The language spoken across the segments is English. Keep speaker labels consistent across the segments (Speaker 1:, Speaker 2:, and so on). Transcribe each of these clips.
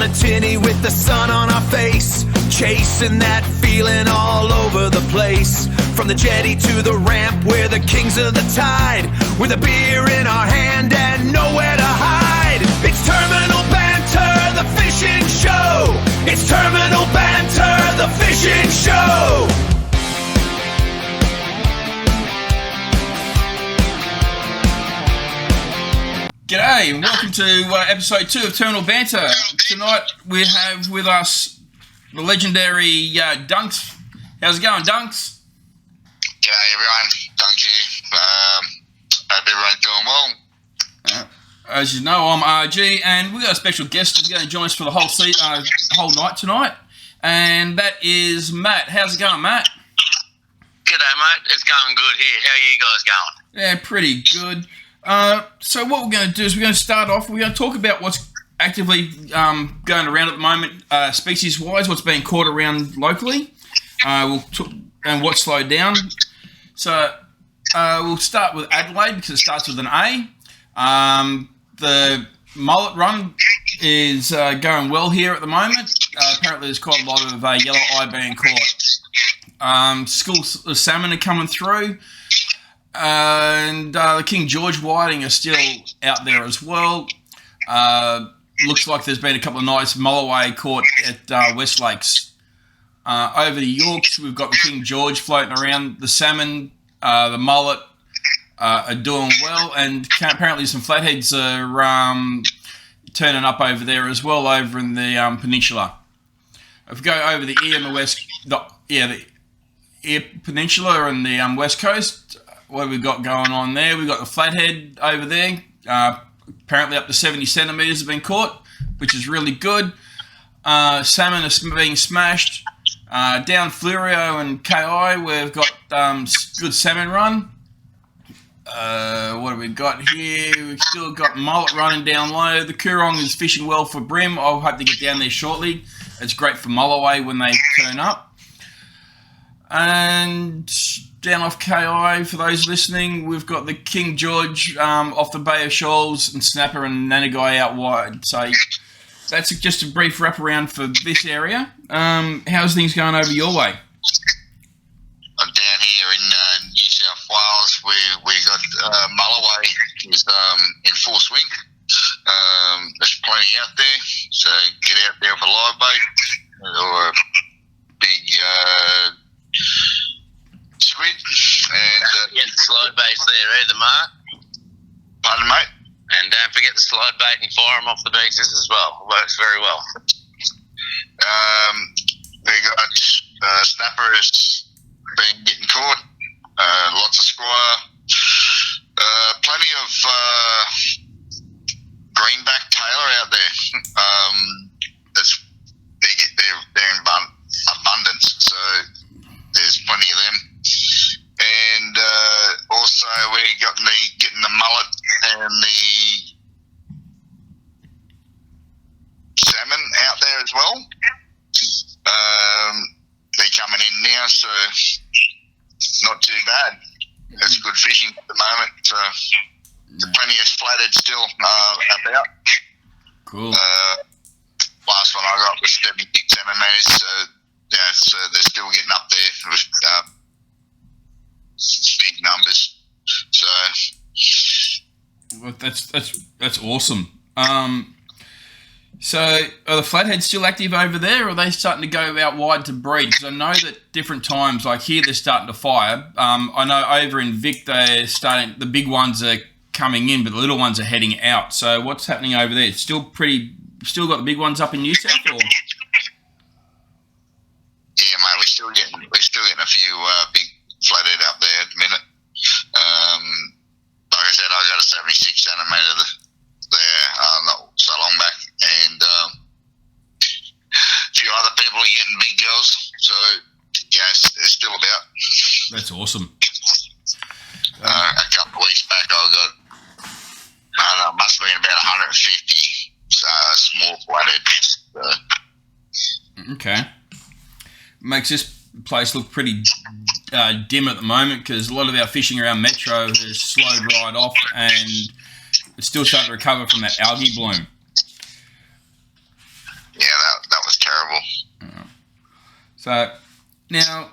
Speaker 1: on a tinny with the sun on our face, chasing that feeling all over the place. From the jetty to the ramp, we're the kings of the tide, with a beer in our hand and nowhere to hide. It's Terminal Banter, the fishing show. It's Terminal Banter, the fishing show.
Speaker 2: G'day and welcome to episode 2 of Terminal Banter. Tonight we have with us the legendary Dunks. How's it going, Dunks?
Speaker 3: G'day everyone, Dunks here. Hope everyone's doing well.
Speaker 2: As you know, I'm RG and we've got a special guest who's going to join us for the whole night tonight, and that is Matt. How's it going, Matt?
Speaker 3: G'day mate, it's going good here. How are you guys going?
Speaker 2: Yeah, pretty good. So what we're going to do is we're going to start off, we're going to talk about what's actively going around at the moment, species-wise, what's being caught around locally, and what's slowed down. So we'll start with Adelaide because it starts with an A. The mullet run is going well here at the moment. Apparently there's quite a lot of yellow eye being caught. Schools of salmon are coming through. And the King George whiting are still out there as well. Looks like there's been a couple of nice mulloway caught at West Lakes. Over the Yorks, we've got the King George floating around. The salmon, the mullet are doing well, and apparently some flatheads are turning up over there as well, over in the peninsula. If we go over the ear on the west, the ear peninsula and the west coast. What have we got going on there? We've got the flathead over there. Apparently up to 70 centimetres have been caught, which is really good. Salmon are being smashed. Down Flurio and KI, we've got good salmon run. What have we got here? We've still got mullet running down low. The Coorong is fishing well for bream. I'll hope to get down there shortly. It's great for mulloway when they turn up. And down off KI, for those listening, we've got the King George off the Bay of Shoals and Snapper and Nanagai out wide. So that's just a brief wrap around for this area. How's things going over your way?
Speaker 3: I'm down here in New South Wales. We got mulloway is in full swing. There's plenty out there, so get out there with a live bait or a big squid, and
Speaker 4: get the slide baits there either, Mark.
Speaker 3: Pardon, mate?
Speaker 4: And don't forget the slide bait and fire them off the beaches as well. It works very well.
Speaker 3: We got snappers been getting caught, lots of squire, plenty of greenback tailor out there. They're in abundance, so there's plenty of them. And also we're getting the mullet and the salmon out there as well. They're coming in now, so not too bad. It's good fishing at the moment. So there's plenty of flathead still about.
Speaker 2: Cool.
Speaker 3: Last one I got was 76 centimetres, so yeah, so they're still getting up there with big numbers. So
Speaker 2: Well, that's awesome. So are the flatheads still active over there, or are they starting to go out wide to breed? Because I know that different times, like here, they're starting to fire. I know over in Vic, they're starting. The big ones are coming in, but the little ones are heading out. So what's happening over there? It's still got the big ones up in New South, or?
Speaker 3: yeah, mate, we're still getting a few big flathead up there at the minute. Like I said, I got a 76 centimetre there not so long back, and a few other people are getting big girls. So yeah, it's still about.
Speaker 2: That's awesome.
Speaker 3: A couple of weeks back, I got, I don't know, it must have been about 150 small flathead.
Speaker 2: Okay. Makes this place look pretty dim at the moment because a lot of our fishing around Metro has slowed right off and it's still starting to recover from that algae bloom. So now,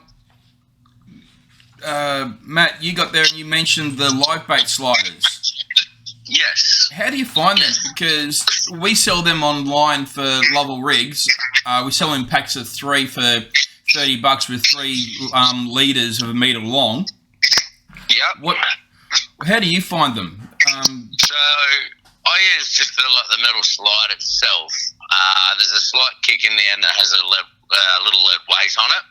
Speaker 2: Matt, you got there and you mentioned the live bait sliders.
Speaker 3: Yes.
Speaker 2: How do you find them? Because we sell them online for Lovell Rigs. We sell them in packs of 3 for $30 with 3 litres of a metre long.
Speaker 3: Yep.
Speaker 2: How do you find them?
Speaker 3: So I use just the metal slide itself. There's a slight kick in the end that has a little lead weight on it.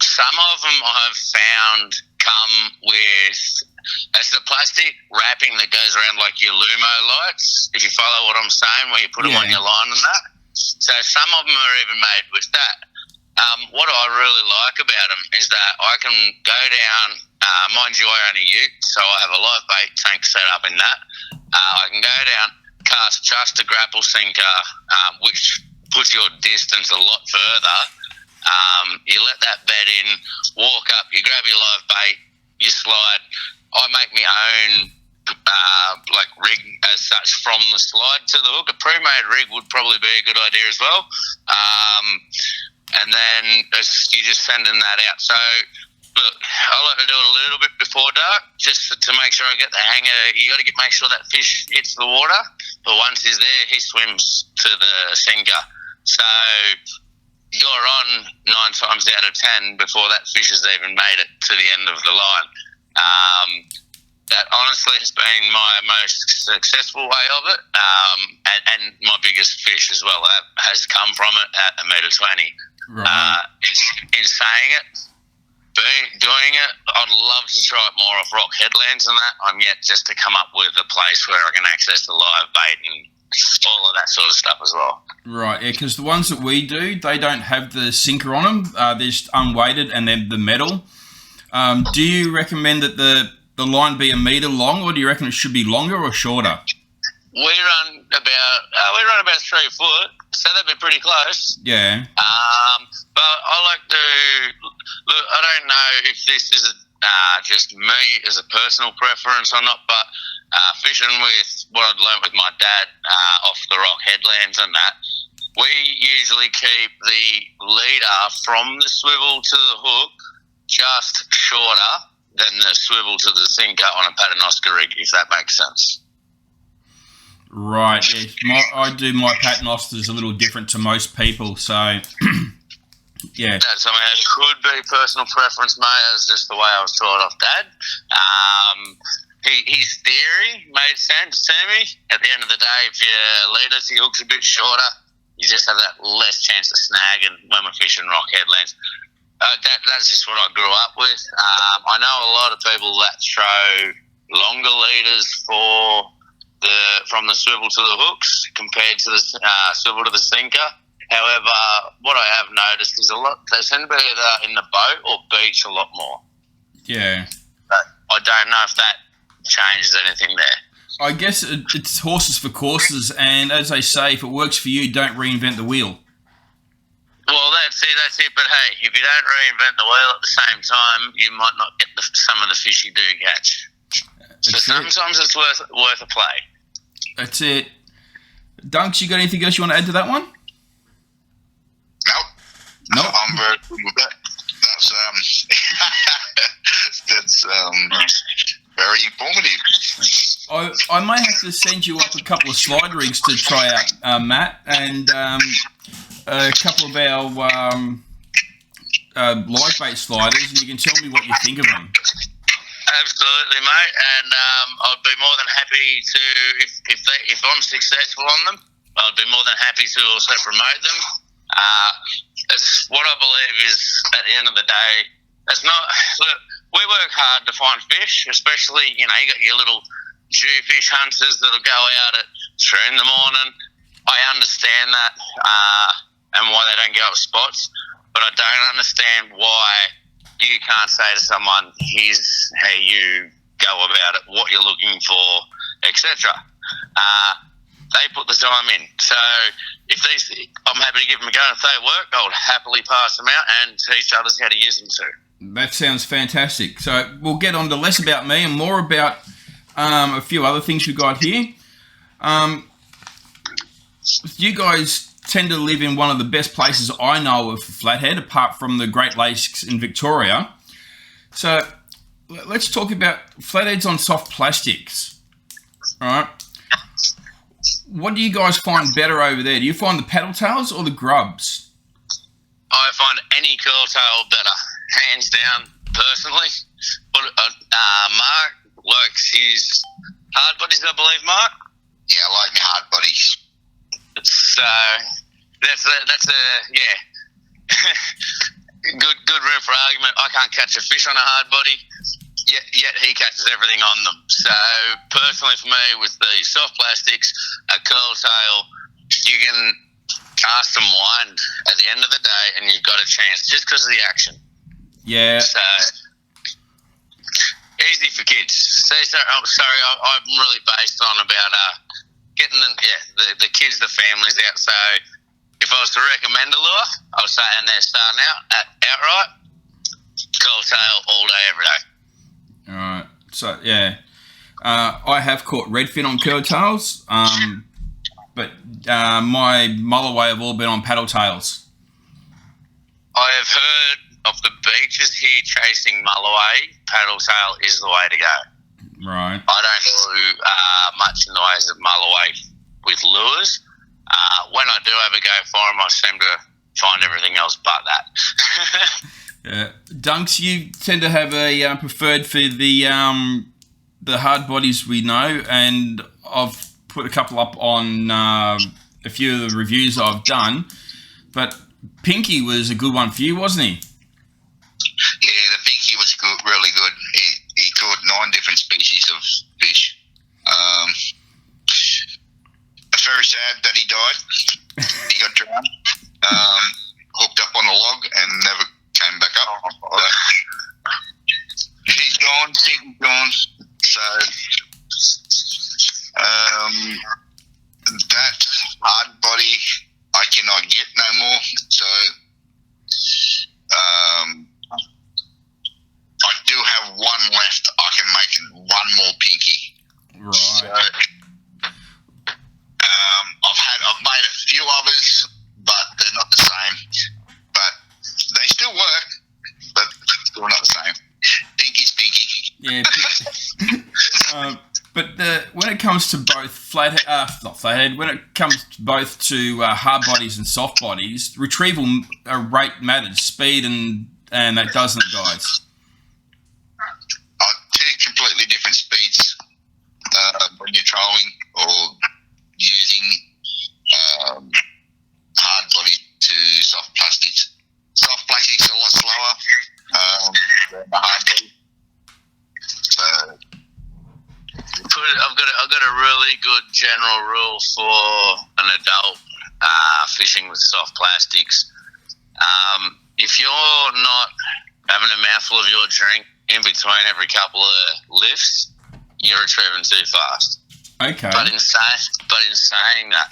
Speaker 3: Some of them I've found come with the plastic wrapping that goes around like your Lumo lights, if you follow what I'm saying, where you put them on your line and that. So some of them are even made with that. What I really like about them is that I can go down, mind you, I own a ute, so I have a live bait tank set up in that. I can go down, cast just a grapple sinker, which puts your distance a lot further. You let that bed in, walk up, you grab your live bait, you slide. I make my own rig as such from the slide to the hook. A pre-made rig would probably be a good idea as well. And then you just sending that out. So, look, I like to do it a little bit before dark, just to make sure I get the hang of it. You got to make sure that fish hits the water. But once he's there, he swims to the sinker. So you're on 9 times out of 10 before that fish has even made it to the end of the line. That honestly has been my most successful way of it, and my biggest fish as well has come from it at 1.20 m.
Speaker 2: Right.
Speaker 3: In saying it, doing it, I'd love to try it more off rock headlands and that. I'm yet just to come up with a place where I can access the live bait and all of that sort of stuff as well.
Speaker 2: Right, yeah, because the ones that we do, they don't have the sinker on them. They're just unweighted and then the metal. Do you recommend that the line be 1 metre long, or do you reckon it should be longer or shorter?
Speaker 3: We run about 3 foot, so that'd be pretty close.
Speaker 2: Yeah.
Speaker 3: But I like to look. I don't know if this is just me as a personal preference or not, but fishing with what I'd learned with my dad off the rock headlands and that, we usually keep the leader from the swivel to the hook just shorter than the swivel to the sinker on a paternoster rig, if that makes sense.
Speaker 2: Right, yeah. I do my paternosters a little different to most people, so yeah.
Speaker 3: That's something that could be personal preference, mate. That's just the way I was taught off Dad. His theory made sense to me. At the end of the day, if your leader to your hook's a bit shorter, you just have that less chance of snagging when we're fishing rock headlands. That's just what I grew up with. I know a lot of people that throw longer leaders from the swivel to the hooks compared to the swivel to the sinker. However, what I have noticed is they tend to be either in the boat or beach a lot more.
Speaker 2: Yeah.
Speaker 3: But I don't know if that changes anything there.
Speaker 2: I guess it's horses for courses, and as they say, if it works for you, don't reinvent the wheel.
Speaker 3: Well, that's it. But hey, if you don't reinvent the wheel at the same time, you might not get some of the fish you do catch. So sometimes it's worth a play.
Speaker 2: That's it. Dunks, you got anything else you want to add to that one?
Speaker 3: Nope. I'm very good with that. That's very informative.
Speaker 2: I may have to send you up a couple of slide rigs to try out, Matt, and a couple of our live bait sliders, and you can tell me what you think of them.
Speaker 3: Absolutely, mate, and I'd be more than happy to, if I'm successful on them, I'd be more than happy to also promote them. What I believe is, at the end of the day, look, we work hard to find fish, especially, you got your little Jewfish hunters that'll go out at 3 in the morning. I understand that, and why they don't go up spots, but I don't understand why you can't say to someone, here's how you go about it, what you're looking for, etc. They put the time in. So I'm happy to give them a go. If they work, I'll happily pass them out and teach others how to use them too.
Speaker 2: That sounds fantastic. So we'll get on to less about me and more about a few other things we've got here. You guys tend to live in one of the best places I know of for flathead, apart from the Great Lakes in Victoria. So let's talk about flatheads on soft plastics. All right. What do you guys find better over there? Do you find the paddle tails or the grubs?
Speaker 4: I find any curl tail better, hands down, personally. But Mark likes his hard bodies, I believe, Mark.
Speaker 3: Yeah, I like my hard bodies.
Speaker 4: So that's a good room for argument. I can't catch a fish on a hard body, yet he catches everything on them. So personally, for me, with the soft plastics, a curl tail, you can cast them wide at the end of the day, and you've got a chance just because of the action.
Speaker 2: Yeah.
Speaker 4: So easy for kids. I'm really based on about getting the kids, the families out. So if I was to recommend a lure, I would say, and they're starting out outright, curl tail all day, every day.
Speaker 2: All right. So, yeah. I have caught redfin on curl tails, but my mulloway have all been on paddle tails.
Speaker 4: I have heard of the beaches here chasing mulloway, paddle tail is the way to go.
Speaker 2: Right.
Speaker 4: I don't do much in the ways of mulloway with lures. When I do have a go for them, I seem to find everything else but that.
Speaker 2: Yeah. Dunks, you tend to have a preferred for the hard bodies we know, and I've put a couple up on a few of the reviews I've done, but Pinky was a good one for you, wasn't he?
Speaker 3: Yeah, the Pinky was good, really good. He caught 9 different species of fish. It's very sad that he died. He got drowned, hooked up on a log, and never came back up. He's gone, Pinky's gone. So that hard body I cannot get no more. So I do have one left. I can make one more Pinky.
Speaker 2: Right.
Speaker 3: So, I've made a few others, but they're not the same. But they still work, but still not the same. Pinky's Pinky.
Speaker 2: Yeah. But when it comes to both when it comes to both to hard bodies and soft bodies, retrieval rate matters, speed and that doesn't, guys.
Speaker 3: Two completely different speeds when you're trolling or using hard body to soft plastics. Soft plastics are a lot slower than the hard body. So
Speaker 4: I've got a really good general rule for an adult fishing with soft plastics. If you're not having a mouthful of your drink in between every couple of lifts, you're retrieving too fast.
Speaker 2: Okay.
Speaker 4: But in saying that,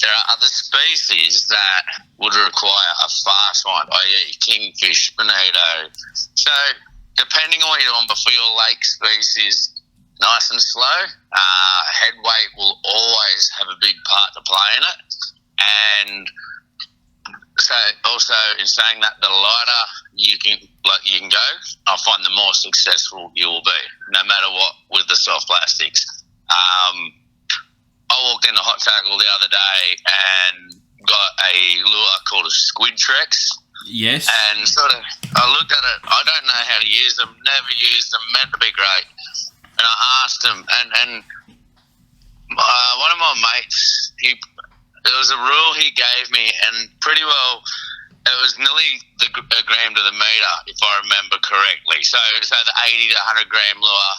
Speaker 4: there are other species that would require a fast one, i.e. kingfish, bonito. So depending on what you're doing, but for your lake species, nice and slow, head weight will always have a big part to play in it. And so also in saying that, the lighter you can go, I find the more successful you will be, no matter what, with the soft plastics. I walked into Hot Tackle the other day and got a lure called a Squid Trex.
Speaker 2: Yes.
Speaker 4: And I looked at it, I don't know how to use them, never used them, meant to be great. And I asked him, and one of my mates, there was a rule he gave me, and pretty well, it was nearly a gram to the metre, if I remember correctly. So the 80 to 100 gram lure,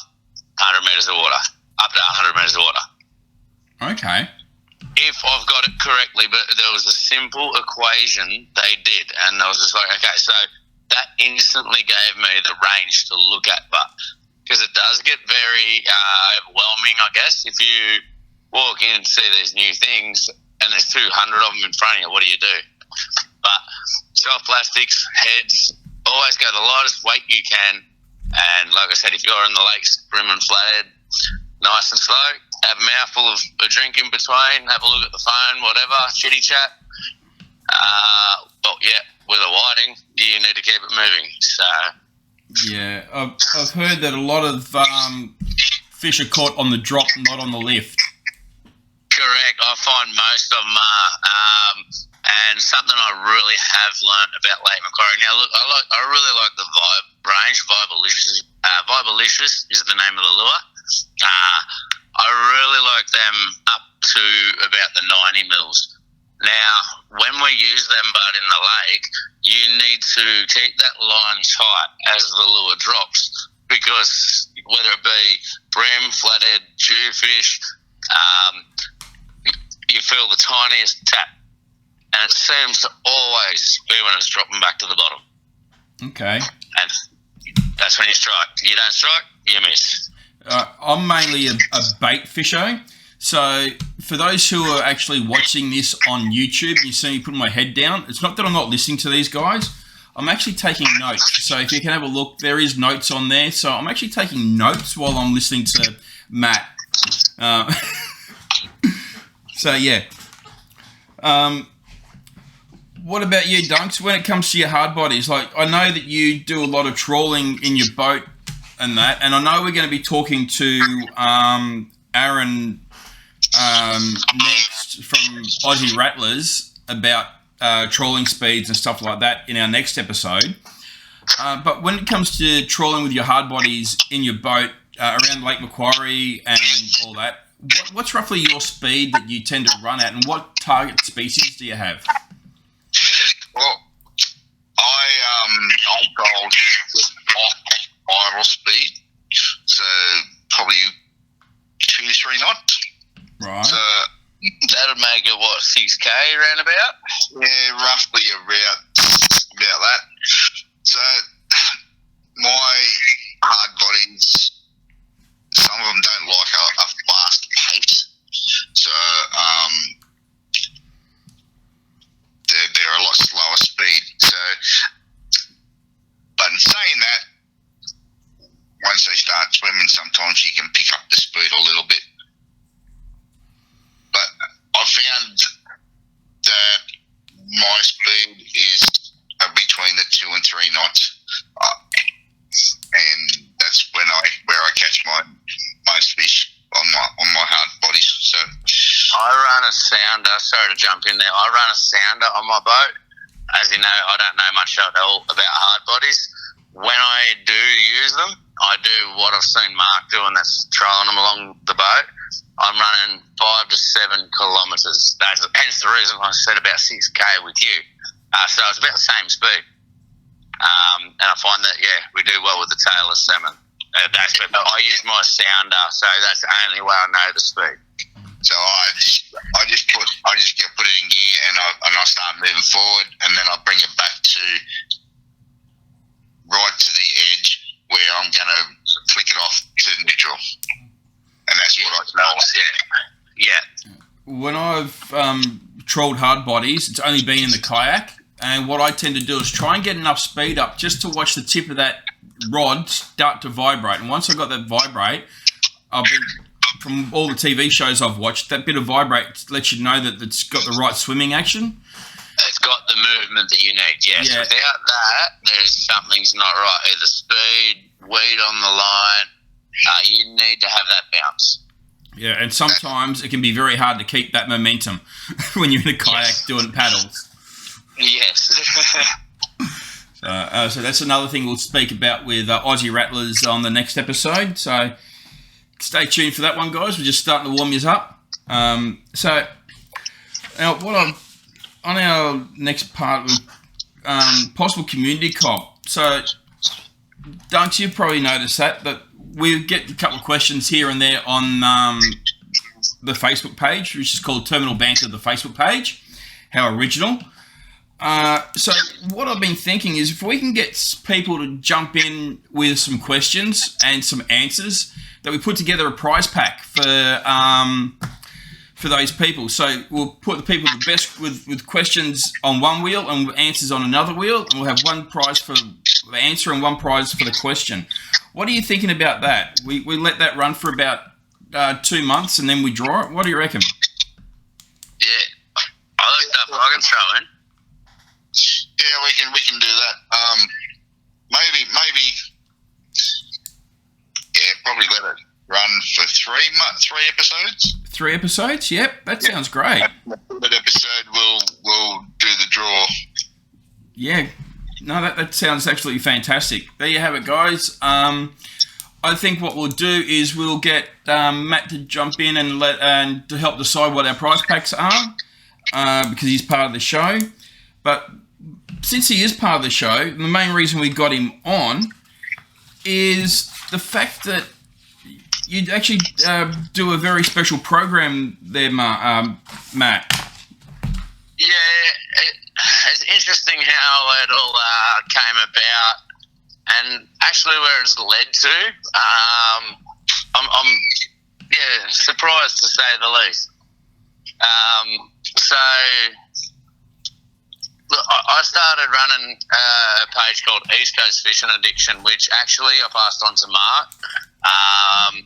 Speaker 4: 100 metres of water, up to 100 metres of water.
Speaker 2: Okay.
Speaker 4: If I've got it correctly, but there was a simple equation they did, and I was just like, okay, so that instantly gave me the range to look at, but because it does get very overwhelming, I guess. If you walk in and see these new things and there's 200 of them in front of you, what do you do? But soft plastics, heads, always go the lightest weight you can. And like I said, if you're in the lakes, brim and flathead, nice and slow, have a mouthful of a drink in between, have a look at the phone, whatever, chitty chat. But yeah, with a whiting, you need to keep it moving. So
Speaker 2: yeah, I've heard that a lot of fish are caught on the drop, not on the lift.
Speaker 4: correct. I find most of them are. And something I really have learnt about Lake Macquarie. Now, look, I really like the vibe range. Vibalicious is the name of the lure. I really like them up to about the 90 mils. Now, when we use them, but in the lake, you need to keep that line tight as the lure drops, because whether it be brim, flathead, jewfish, you feel the tiniest tap. And it seems to always be when it's dropping back to the bottom.
Speaker 2: Okay.
Speaker 4: And that's when you strike. You don't strike, you miss.
Speaker 2: I'm mainly a bait fisher. So for those who are actually watching this on YouTube, you see me putting my head down. It's not that I'm not listening to these guys. I'm actually taking notes. So if you can have a look, there is notes on there. So I'm actually taking notes while I'm listening to Matt. So yeah. What about you, Dunks? When it comes to your hard bodies, like I know that you do a lot of trawling in your boat and that, and I know we're going to be talking to Aaron next from Aussie Rattlers about trawling speeds and stuff like that in our next episode. But when it comes to trawling with your hard bodies in your boat around Lake Macquarie and all that, what's roughly your speed that you tend to run at, and what target species do you have?
Speaker 3: Well, I'm told with viral speed, so probably 2-3 knots.
Speaker 2: Right.
Speaker 3: So
Speaker 4: That'd make it, what, 6K roundabout?
Speaker 3: yeah, roughly about that. So my hard bodies, some of them don't like a fast pace, so they're a lot slower speed. So, but in saying that, once they start swimming, sometimes you can pick up the speed a little bit. But I found that my speed is between the 2 and 3 knots, and that's where I catch my most fish on my hard bodies. So
Speaker 4: I run a sounder. Sorry to jump in there. I run a sounder on my boat. As you know, I don't know much at all about hard bodies. When I do use them, I do what I've seen Mark do, and that's trolling them along the boat. I'm running 5 to 7 kilometres. That's hence the reason I said about 6K with you. So it's about the same speed. And I find that, yeah, we do well with the tailless salmon. But I use my sounder, so that's the only way I know the speed.
Speaker 3: So I just put it in gear, and I start moving forward, and then I bring it back to right to the edge where I'm going to flick it off to neutral, and that's what I do.
Speaker 4: Yeah.
Speaker 2: When I've trolled hard bodies, it's only been in the kayak, and what I tend to do is try and get enough speed up just to watch the tip of that rod start to vibrate. And once I got that vibrate, from all the TV shows I've watched, that bit of vibrate lets you know that it's got the right swimming action.
Speaker 4: It's got the movement that you need, yes.
Speaker 2: Yeah.
Speaker 4: Without that, something's not right. Either speed, weight on the line, you need to have that bounce.
Speaker 2: Yeah, and sometimes it can be very hard to keep that momentum when you're in a kayak doing paddles.
Speaker 4: Yes.
Speaker 2: So that's another thing we'll speak about with Aussie Rattlers on the next episode. So stay tuned for that one, guys. We're just starting to warm you up. So now, on our next part, possible community comp. So, Dunks, you've probably noticed that we get a couple of questions here and there on the Facebook page, which is called Terminal Banter, the Facebook page. How original. So what I've been thinking is if we can get people to jump in with some questions and some answers, that we put together a prize pack for those people. So we'll put the people the best with questions on one wheel and answers on another wheel, and we'll have one prize for the answer and one prize for the question. What are you thinking about that? We let that run for about 2 months and then we draw it? What do you reckon?
Speaker 4: Yeah, other stuff I can throw in.
Speaker 3: Yeah, we can do that. Maybe. Yeah, probably let it run for 3 episodes.
Speaker 2: 3 episodes? Yep, that sounds great.
Speaker 3: That episode we'll do the draw.
Speaker 2: Yeah, no, that sounds absolutely fantastic. There you have it, guys. I think what we'll do is we'll get Matt to jump in and to help decide what our prize packs are, because he's part of the show. But since he is part of the show, the main reason we got him on is the fact that you actually do a very special program there, Matt.
Speaker 4: Yeah, it's interesting how it all came about, and actually where it's led to. I'm surprised to say the least. So look, I started running a page called East Coast Fishing Addiction, which actually I passed on to Mark,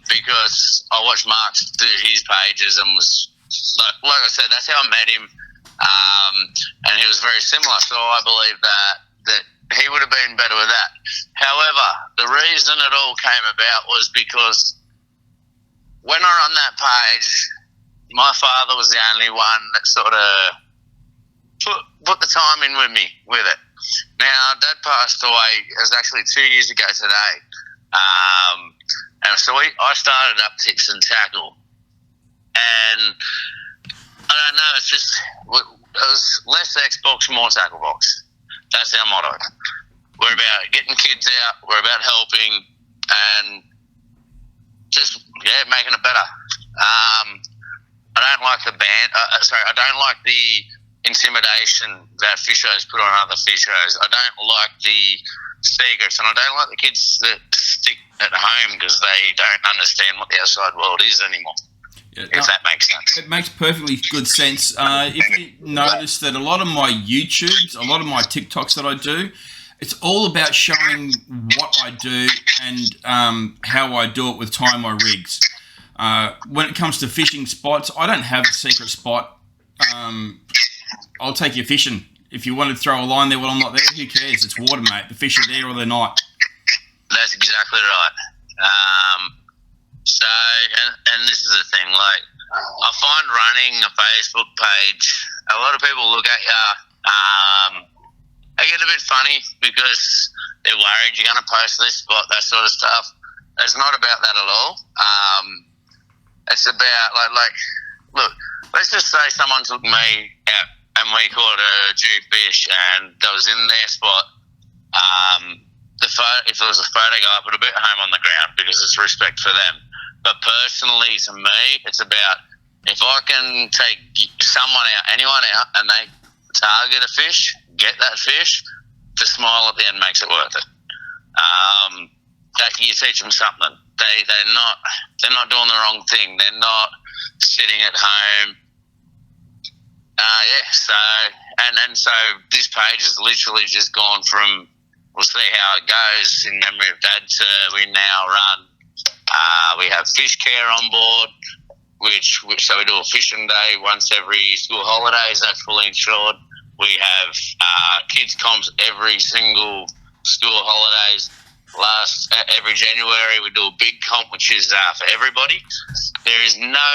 Speaker 4: because I watched Mark do his pages and was, like I said, that's how I met him. And he was very similar, so I believe that he would have been better with that. However, the reason it all came about was because when I run that page, my father was the only one that sort of put the time in with me with it. Now, Dad passed away, it was actually 2 years ago today. And so I started up Tips and Tackle. And I don't know, it was less Xbox, more tackle box. That's our motto. We're about getting kids out, we're about helping, and just, making it better. I don't like I don't like the intimidation that fishers put on other fishers. I don't like the secrets, and I don't like the kids that stick at home because they don't understand what the outside world is anymore.
Speaker 2: Yeah,
Speaker 4: if that makes sense.
Speaker 2: It makes perfectly good sense. If you notice that a lot of my YouTubes, a lot of my TikToks that I do, it's all about showing what I do and how I do it with tying my rigs. When it comes to fishing spots, I don't have a secret spot. I'll take you fishing. If you want to throw a line there while I'm not there, who cares? It's water, mate. The fish are there or they're not.
Speaker 4: That's exactly right. So, and this is the thing, like, I find running a Facebook page, a lot of people look at you, they get a bit funny because they're worried you're going to post this spot, that sort of stuff. It's not about that at all. It's about, like, look, let's just say someone took me out and we caught a Jew fish and that was in their spot. If there was a photo guy, I put a bit home on the ground because it's respect for them. But personally, to me, it's about if I can take anyone out, and they target a fish, get that fish, the smile at the end makes it worth it. That you teach them something. They're not doing the wrong thing. They're not sitting at home. So so this page has literally just gone from, we'll see how it goes in memory of Dad, to we now run. We have fish care on board, so we do a fishing day once every school holidays. That's fully insured. We have kids comps every single school holidays. Every January we do a big comp, which is for everybody. There is no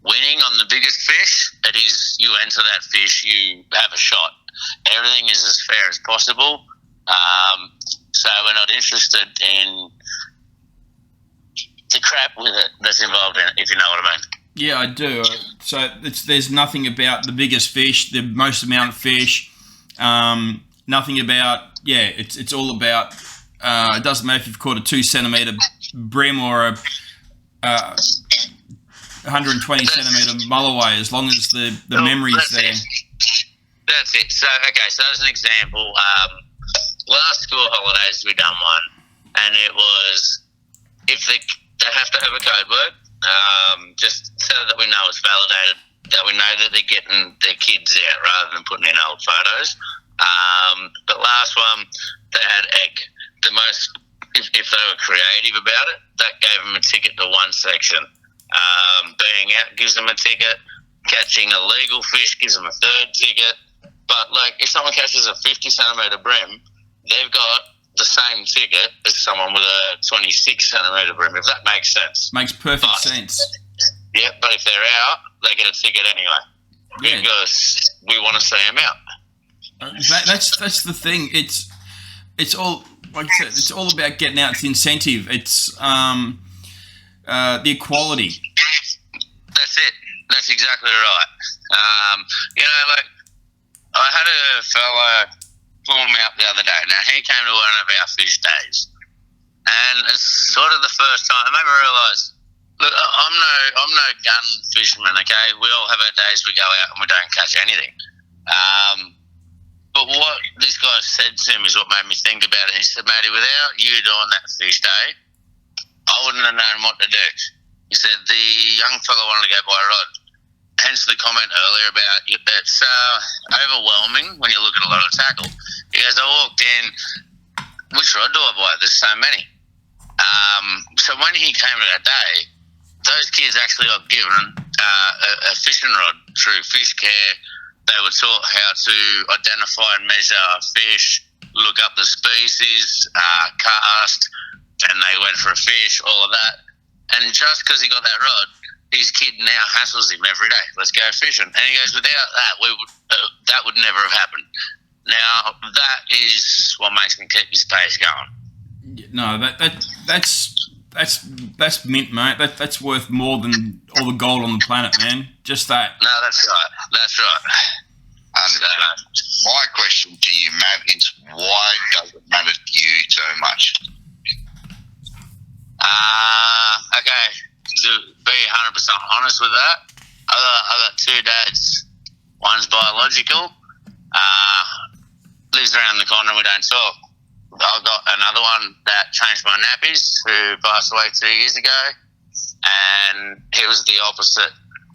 Speaker 4: winning on the biggest fish. It is you enter that fish, you have a shot. Everything is as fair as possible. So we're not interested in the crap with it that's involved in it, if you know what I mean.
Speaker 2: Yeah, I do. So there's nothing about the biggest fish, the most amount of fish, nothing about, it's all about, it doesn't matter if you've caught a 2 centimetre brim or a 120 centimetre mulloway, as long as the memory's there.
Speaker 4: That's it. So as an example, last school holidays we done one, and it was, if they have to have a code word, just so that we know it's validated, that we know that they're getting their kids out rather than putting in old photos. But last one, they had egg. The most if they were creative about it, that gave them a ticket to one section. Being out gives them a ticket. Catching illegal fish gives them a third ticket. But, like, if someone catches a 50-centimetre bream, they've got the same ticket as someone with a 26-centimetre bream, if that makes sense.
Speaker 2: Makes perfect sense.
Speaker 4: Yeah, but if they're out, they get a ticket anyway.
Speaker 2: Yeah.
Speaker 4: Because we want to see them out.
Speaker 2: That's the thing. It's all, like I said, it's all about getting out. It's the incentive. It's the equality.
Speaker 4: That's it. That's exactly right. Like, I had a fella pull me up the other day. Now, he came to one of our fish days, and it's sort of the first time. It made me realise, look, I'm no gun fisherman, okay? We all have our days we go out and we don't catch anything. But what this guy said to him is what made me think about it. He said, matey, without you doing that fish day, I wouldn't have known what to do. He said the young fella wanted to go buy a rod. Hence the comment earlier about it's overwhelming when you look at a lot of tackle. He goes, I walked in, which rod do I buy? There's so many. So when he came to that day, those kids actually got given a fishing rod through Fish Care. They were taught how to identify and measure fish, look up the species, cast, and they went for a fish, all of that. And just because he got that rod, his kid now hassles him every day. Let's go fishing. And he goes, without that, that would never have happened. Now, that is what makes me keep his pace going.
Speaker 2: No, that's mint, mate. That's worth more than all the gold on the planet, man. Just that.
Speaker 4: No, that's right. That's right.
Speaker 3: My question to you, Matt, is why does it matter to you so much?
Speaker 4: Okay. To be 100% honest with that, I got two dads. One's biological, lives around the corner and we don't talk. I've got another one that changed my nappies, who passed away 2 years ago, and he was the opposite.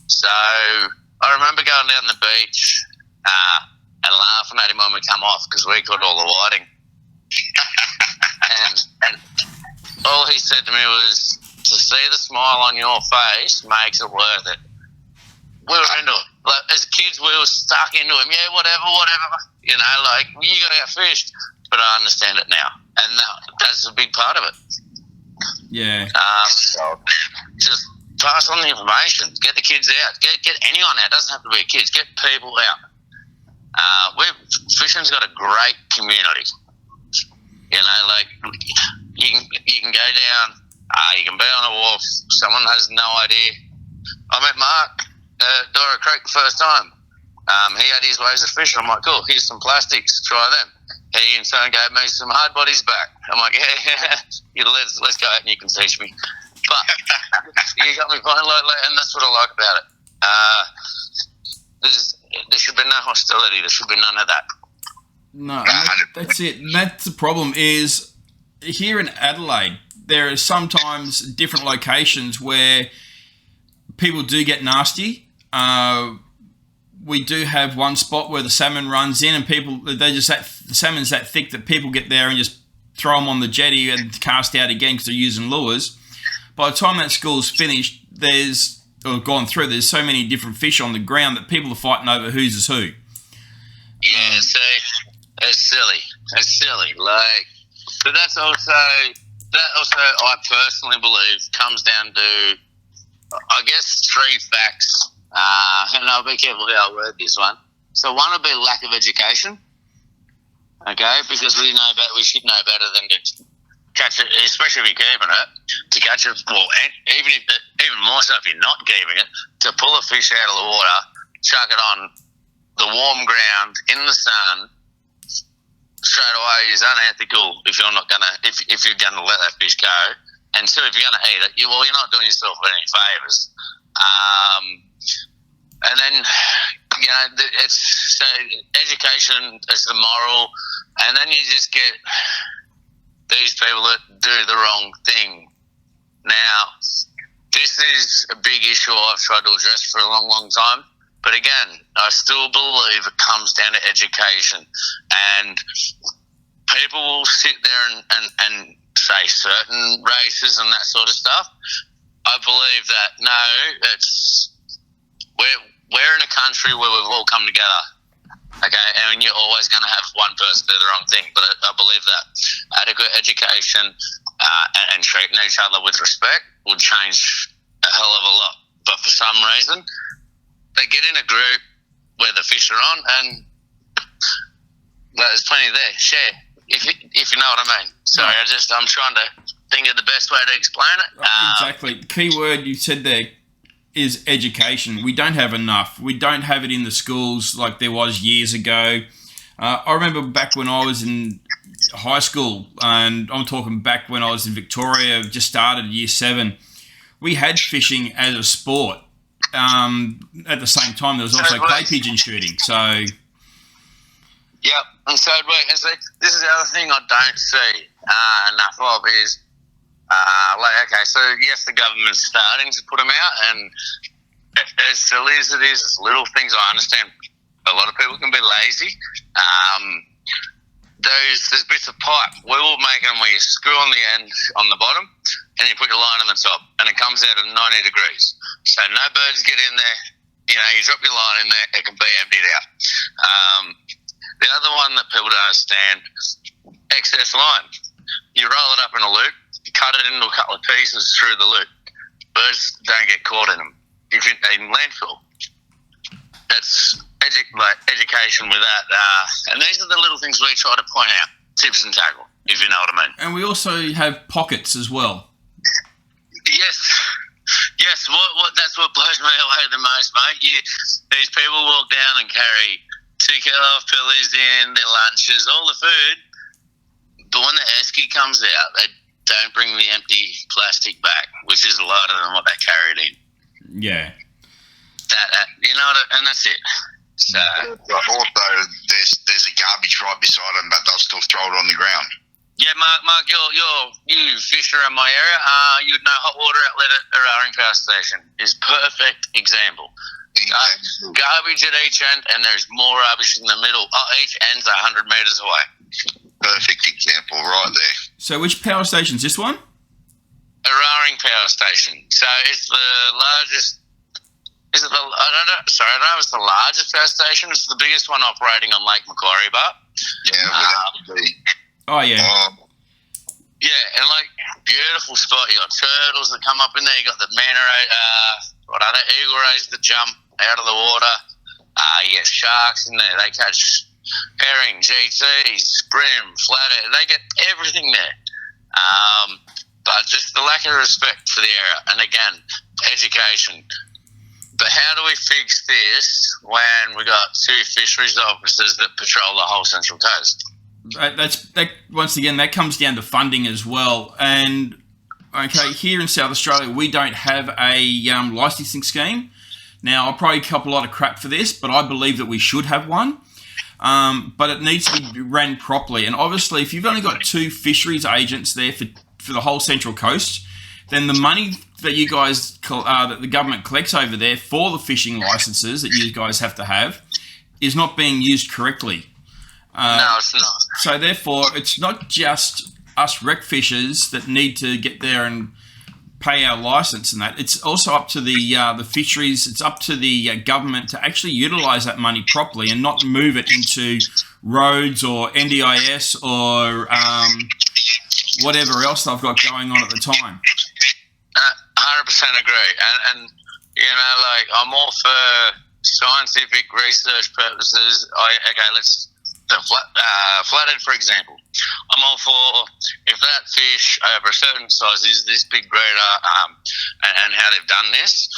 Speaker 4: So I remember going down the beach and laughing at him when we come off because we caught all the whiting. and all he said to me was, to see the smile on your face makes it worth it. We were into it. Like, as kids, we were stuck into him. Yeah, whatever. You got to get fished. But I understand it now. And that's a big part of it.
Speaker 2: Yeah.
Speaker 4: Just pass on the information. Get the kids out. Get anyone out. It doesn't have to be kids. Get people out. Fishing's got a great community. You can go down. You can be on a wharf. Someone has no idea. I met Mark at Dora Creek the first time. He had his ways of fishing. I'm like, cool, here's some plastics. Try them. He in turn gave me some hard bodies back. I'm like, yeah, let's go out and you can teach me. But you got me fine, and that's what I like about it. There should be no hostility. There should be none of that.
Speaker 2: No, that's it. That's the problem is here in Adelaide, there are sometimes different locations where people do get nasty. We do have one spot where the salmon runs in and the salmon's that thick that people get there and just throw them on the jetty and cast out again because they're using lures. By the time that school's finished, there's so many different fish on the ground that people are fighting over whose is who.
Speaker 4: Yeah, see, it's silly. It's silly. But that also, I personally believe, comes down to, I guess, three facts. And I'll be careful how I word this one. So one would be lack of education. Okay, because we should know better than to catch it, especially if you're keeping it, to catch it. Well, even more so if you're not keeping it, to pull a fish out of the water, chuck it on the warm ground in the sun straight away is unethical if you're not gonna if you're gonna let that fish go. And two, if you're gonna eat it, you're not doing yourself any favours. And then it's so education is the moral, and then you just get these people that do the wrong thing. Now, this is a big issue I've tried to address for a long, long time. But again, I still believe it comes down to education. And people will sit there and say, certain races and that sort of stuff. I believe that we're in a country where we've all come together. Okay, and you're always going to have one person do the wrong thing, but I believe that adequate education and treating each other with respect would change a hell of a lot. But for some reason, they get in a group where the fish are on, and there's plenty there. Share, if you know what I mean. Sorry, I'm trying to think of the best way to explain it.
Speaker 2: Exactly. The key word you said there is education. We don't have enough. We don't have it in the schools like there was years ago. I remember back when I was in high school, and I'm talking back when I was in Victoria, just started year 7, we had fishing as a sport. At the same time, there was also clay pigeon shooting. So,
Speaker 4: yep, and so this is the other thing I don't see enough of is so yes, the government's starting to put them out, and as silly as it is, it's little things. I understand a lot of people can be lazy. There's bits of pipe. We will make them where you screw on the end on the bottom, and you put your line on the top, and it comes out at 90 degrees. So no birds get in there. You know, you drop your line in there, it can be emptied out. The other one that people don't understand, excess line. You roll it up in a loop, you cut it into a couple of pieces through the loop. Birds don't get caught in them. If you're in landfill, that's education with that. And these are the little things we try to point out, tips and tackle, if you know what I mean.
Speaker 2: and we also have pockets as well.
Speaker 4: Yes. That's what blows me away the most, mate. These people walk down and carry 2 kilo of pillies in, their lunches, all the food. But when the esky comes out, they don't bring the empty plastic back, which is lighter than what they carried in.
Speaker 2: Yeah.
Speaker 4: That you know, and that's it. So
Speaker 3: Also, there's a garbage right beside them, but they'll still throw it on the ground.
Speaker 4: yeah, Mark, you fish around my area. You'd know hot water outlet at Eraring Power Station is perfect example. Garbage at each end, and there's more rubbish in the middle. Each end's 100 metres away.
Speaker 3: Perfect example right there.
Speaker 2: So which power station's this one?
Speaker 4: Eraring Power Station. So it's the largest. I don't know if it's the largest power station. It's the biggest one operating on Lake Macquarie Bar.
Speaker 3: Yeah, would have to be.
Speaker 2: Oh, yeah.
Speaker 4: Yeah, and beautiful spot. You got turtles that come up in there. You got the manta ray, eagle rays that jump out of the water. You get sharks in there. They catch herring, GTs, brim, flathead. They get everything there. But just the lack of respect for the area. And again, education. But how do we fix this when we got 2 fisheries officers that patrol the whole Central Coast?
Speaker 2: Once again, that comes down to funding as well. And okay, here in South Australia, we don't have a licensing scheme. Now, I'll probably cop a lot of crap for this, but I believe that we should have one. But it needs to be ran properly. And obviously, if you've only got 2 fisheries agents there for the whole Central Coast, then the money that you guys, that the government collects over there for the fishing licenses that you guys have to have is not being used correctly.
Speaker 4: No, it's not.
Speaker 2: So therefore, it's not just us wreck fishers that need to get there and pay our license and that. It's also up to the fisheries. It's up to the government to actually utilise that money properly and not move it into roads or NDIS or whatever else they've got going on at the time.
Speaker 4: 100% agree. And I'm all for scientific research purposes. Flathead, for example. I'm all for if that fish over a certain size is this big breeder, and how they've done this.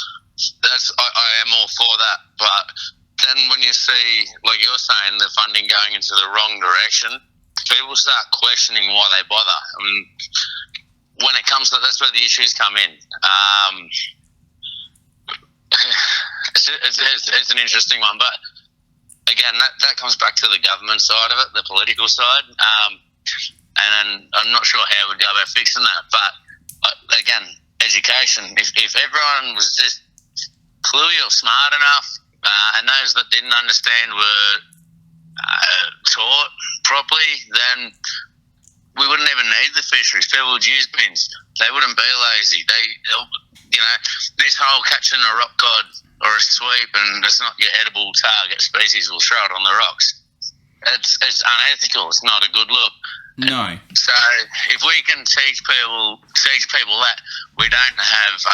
Speaker 4: I am all for that. But then when you see, like you're saying, the funding going into the wrong direction, people start questioning why they bother. I mean, when it comes to that's where the issues come in. It's an interesting one, but again, that comes back to the government side of it, the political side, and I'm not sure how we'd go about fixing that. But again, education. If everyone was just cluey or smart enough, and those that didn't understand were taught properly, then we wouldn't even need the fisheries. People would use bins. They wouldn't be lazy. This whole catching a rock cod or a sweep and it's not your edible target species, will throw it on the rocks. It's unethical. It's not a good look.
Speaker 2: No.
Speaker 4: So if we can teach people that we don't have,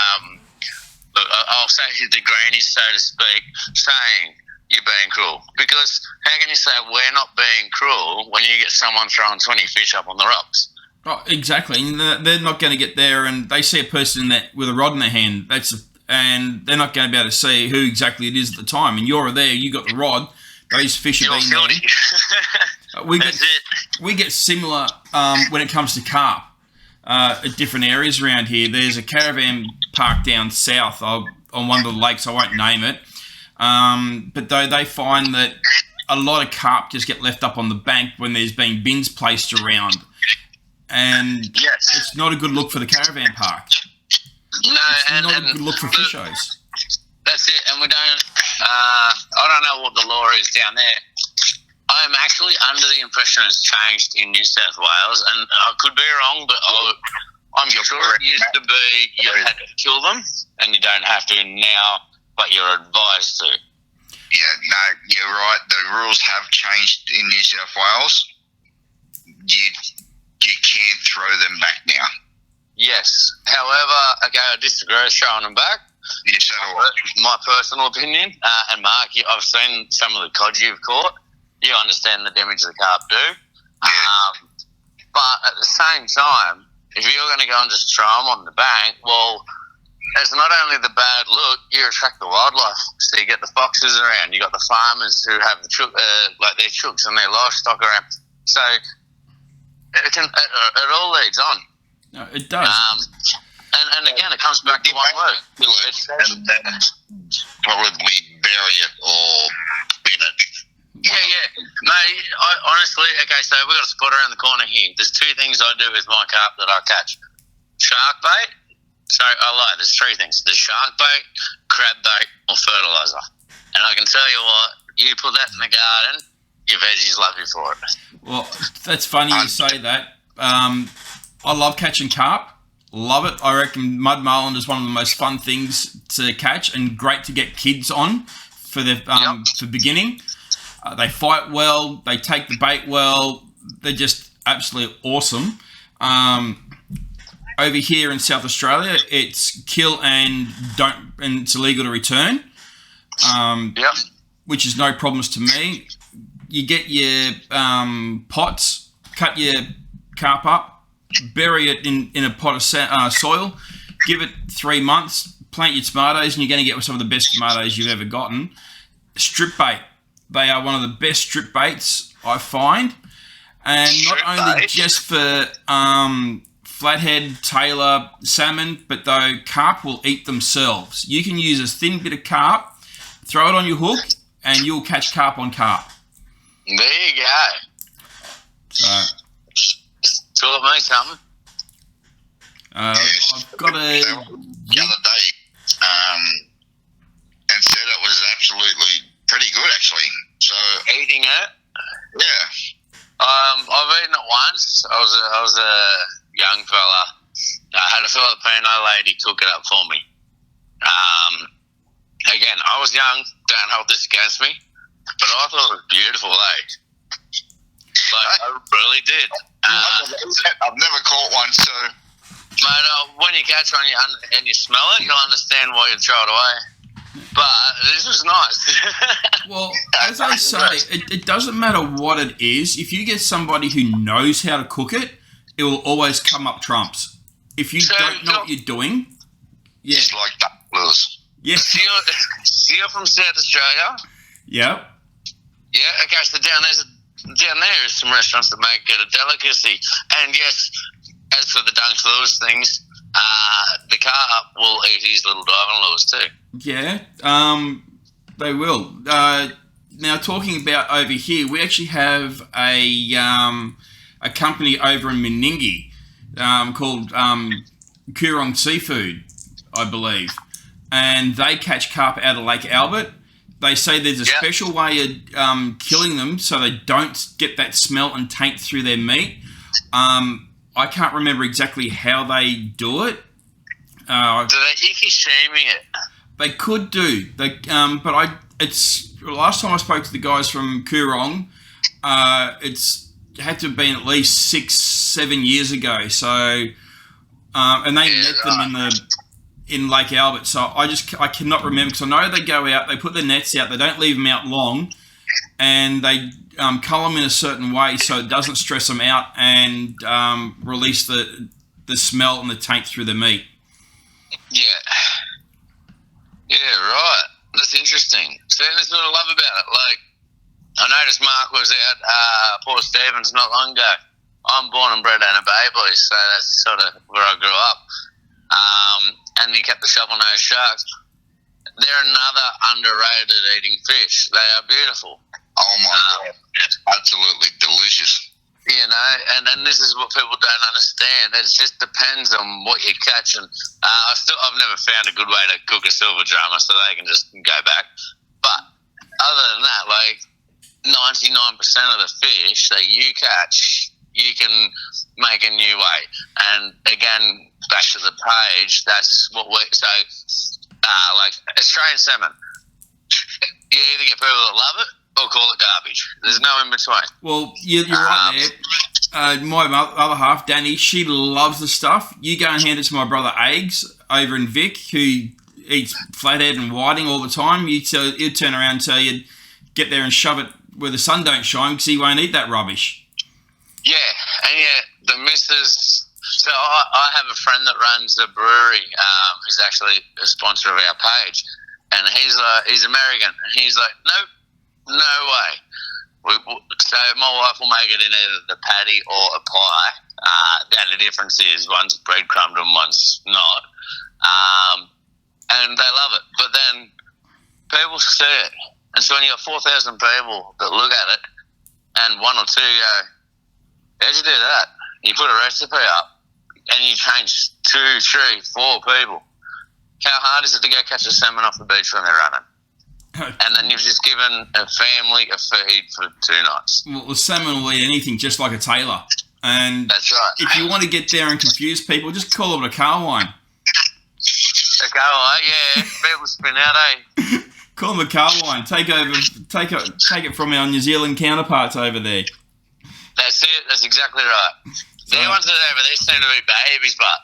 Speaker 4: I'll say the grannies, so to speak, saying you're being cruel. Because how can you say we're not being cruel when you get someone throwing 20 fish up on the rocks?
Speaker 2: Oh, exactly. And they're not going to get there, and they see a person with a rod in their hand. And they're not going to be able to see who exactly it is at the time. And you're there, you got the rod. Those fish are being there. We get similar when it comes to carp at different areas around here. There's a caravan park down south on one of the lakes. I won't name it. But though they find that a lot of carp just get left up on the bank when there's been bins placed around. And it's not a good look for the caravan park.
Speaker 4: No,
Speaker 2: it's not a good look for fishers.
Speaker 4: That's it, and we don't. I don't know what the law is down there. I am actually under the impression it's changed in New South Wales, and I could be wrong, but I'm sure it used to be you had to kill them, and you don't have to now, but you're advised to.
Speaker 3: Yeah, no, you're right. The rules have changed in New South Wales. You can't throw them back now. Yes.
Speaker 4: However, okay, I disagree with throwing them back.
Speaker 3: Yes,
Speaker 4: my personal opinion. And Mark, I've seen some of the cod you've caught. You understand the damage the carp do.
Speaker 3: Yeah.
Speaker 4: But at the same time, if you're going to go and just throw them on the bank, well, it's not only the bad look, you attract the wildlife. So you get the foxes around, you got the farmers who have their chooks and their livestock around. So it all leads on.
Speaker 2: No, it does.
Speaker 4: And again, it comes back to one word.
Speaker 3: And then probably bury it or bin it.
Speaker 4: Yeah. Mate, honestly, okay, so we've got a spot around the corner here. There's two things I do with my carp that I catch. Shark bait. Sorry, I lied. There's three things. There's shark bait, crab bait, or fertiliser. And I can tell you what, you put that in the garden, your veggies love you for it.
Speaker 2: Well, that's funny you say that. I love catching carp. Love it. I reckon mud marlin is one of the most fun things to catch and great to get kids on for for beginning. They fight well. They take the bait well. They're just absolutely awesome. Over here in South Australia, it's kill and it's illegal to return. Which is no problems to me. You get your pots, cut your carp up, bury it in a pot of soil, give it 3 months, plant your tomatoes, and you're going to get some of the best tomatoes you've ever gotten. Strip bait. They are one of the best strip baits I find. And not only just for flathead, tailor, salmon, but though carp will eat themselves. You can use a thin bit of carp, throw it on your hook, and you'll catch carp on carp.
Speaker 4: There you go.
Speaker 2: So,
Speaker 4: taught me something.
Speaker 2: I've got a...
Speaker 3: The other day, and said it was absolutely pretty good, actually. So
Speaker 4: eating it?
Speaker 3: Yeah.
Speaker 4: I've eaten it once. I was a young fella. I had a Filipino lady cook it up for me. Again, I was young. Don't hold this against me. But I thought it was beautiful, Like, I really did.
Speaker 3: I've never caught one, so...
Speaker 4: Mate, when you catch one and you smell it, you'll understand why you throw it away. But this was nice.
Speaker 2: Well, as I say, it doesn't matter what it is. If you get somebody who knows how to cook it, it will always come up trumps. If you don't know what you're doing... Yeah.
Speaker 3: It's like duck lures.
Speaker 2: Yes.
Speaker 4: So you're from South Australia?
Speaker 2: Yep.
Speaker 4: Yeah, okay, so down there is some restaurants that make it a delicacy. And yes, as for the Dunks lures things, the carp will eat his little diving lures too.
Speaker 2: Yeah, they will. Now, talking about over here, we actually have a company over in Meningie called Coorong Seafood, I believe. And they catch carp out of Lake Albert. They say there's a special way of killing them so they don't get that smell and taint through their meat. I can't remember exactly how they do it.
Speaker 4: Do they ikishimi it?
Speaker 2: They could do. It's last time I spoke to the guys from Coorong. It's had to have been at least 6-7 years ago. So, and they met them in Lake Albert. So I cannot remember, because I know they go out, they put the nets out, they don't leave them out long, and they cull them in a certain way so it doesn't stress them out and release the smell and the taint through the meat.
Speaker 4: Yeah, right. That's interesting. See, that's what I love about it. Like, I noticed Mark was out Port Stephens not long ago. I'm born and bred in a Bay Boy, so that's sort of where I grew up. And he kept the shovel-nosed sharks. They're another underrated eating fish. They are beautiful.
Speaker 3: Oh my God. Absolutely delicious.
Speaker 4: You know, and this is what people don't understand. It just depends on what you catch. And I've never found a good way to cook a silver drummer, so they can just go back. But other than that, like 99% of the fish that you catch, you can make a new way. And again, back to the page, that's what like Australian salmon. You either get people that love it or call it garbage. There's no in between.
Speaker 2: Well, you're right there. My other half, Danny, she loves the stuff. You go and hand it to my brother Eggs over in Vic, who eats flathead and whiting all the time. He'd turn around and tell you, get there and shove it where the sun don't shine, because he won't eat that rubbish.
Speaker 4: Yeah, and the missus. So I have a friend that runs a brewery, who's actually a sponsor of our page, and he's American, and he's like, nope. No way. So my wife will make it in either the patty or a pie. And the difference is one's breadcrumbed and one's not. And they love it. But then people see it. And so when you got 4,000 people that look at it, and one or two go, how'd you do that? You put a recipe up, and you change 2, 3, 4 people. How hard is it to go catch a salmon off the beach when they're running? And then you've just given a family a feed for 2 nights.
Speaker 2: Well, the salmon will eat anything, just like a tailor. And
Speaker 4: that's right.
Speaker 2: If you want to get there and confuse people, just call it a car wine.
Speaker 4: A car wine, yeah. People spin out, eh?
Speaker 2: Call them a car wine. Take it from our New Zealand counterparts over there.
Speaker 4: That's it. That's exactly right. The ones that are over there seem to be babies, but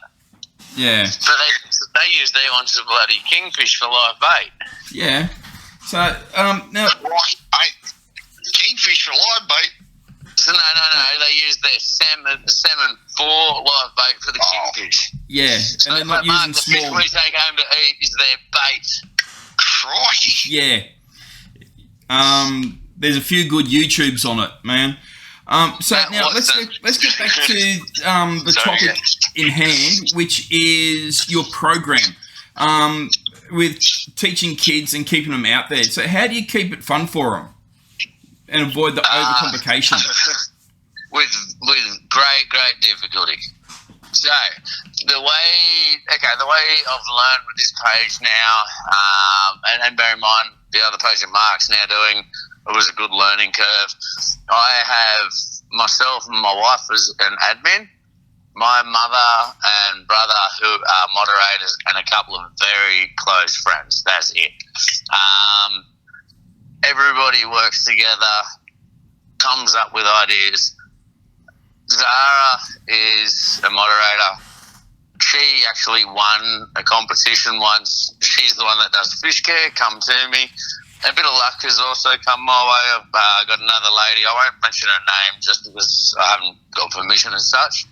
Speaker 2: yeah.
Speaker 4: So they use their ones as bloody kingfish for live bait.
Speaker 2: Yeah. So, now...
Speaker 3: Kingfish for live bait?
Speaker 4: So, no. They use their salmon for live bait for the kingfish.
Speaker 2: Yeah,
Speaker 4: so,
Speaker 2: and they're not using
Speaker 4: the
Speaker 2: small...
Speaker 4: fish we take home to eat is their bait.
Speaker 3: Crikey.
Speaker 2: Yeah. There's a few good YouTubes on it, man. So now let's get back to the topic in hand, which is your program. With teaching kids and keeping them out there. So how do you keep it fun for them and avoid the overcomplication?
Speaker 4: With great difficulty. So the way I've learned with this page now, and bear in mind the other page that Mark's now doing, it was a good learning curve. I have myself and my wife as an admin, my mother and brother who are moderators, and a couple of very close friends. That's it. Everybody works together, comes up with ideas. Zara is a moderator. She actually won a competition once. She's the one that does fish care. Come to me. A bit of luck has also come my way. I've got another lady. I won't mention her name just because I haven't got permission as such.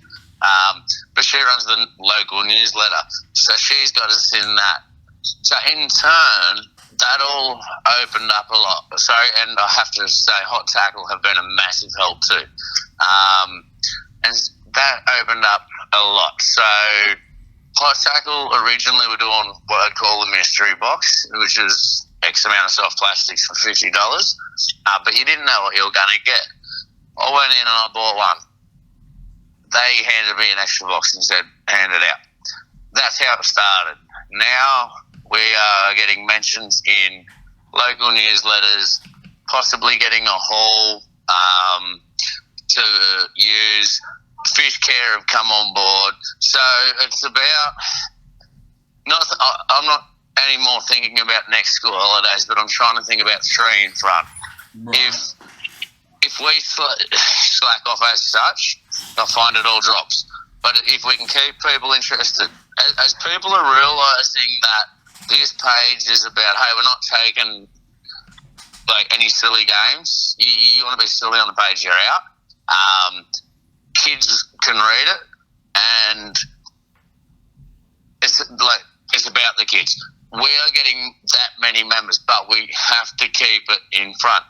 Speaker 4: But she runs the local newsletter. So she's got us in that. So in turn, that all opened up a lot. And I have to say Hot Tackle have been a massive help too. And that opened up a lot. So Hot Tackle originally were doing what I'd call the mystery box, which is X amount of soft plastics for $50. But you didn't know what you were going to get. I went in and I bought one. They handed me an extra box and said, hand it out. That's how it started. Now we are getting mentions in local newsletters, possibly getting a haul to use. Fish Care have come on board. So it's about I'm not any more thinking about next school holidays, but I'm trying to think about 3 in front.
Speaker 2: Right.
Speaker 4: If we slack off as such, I find it all drops. But if we can keep people interested, as people are realising that this page is about, hey, we're not taking like any silly games. You want to be silly on the page, you're out. Kids can read it, and it's about the kids. We are getting that many members, but we have to keep it in front.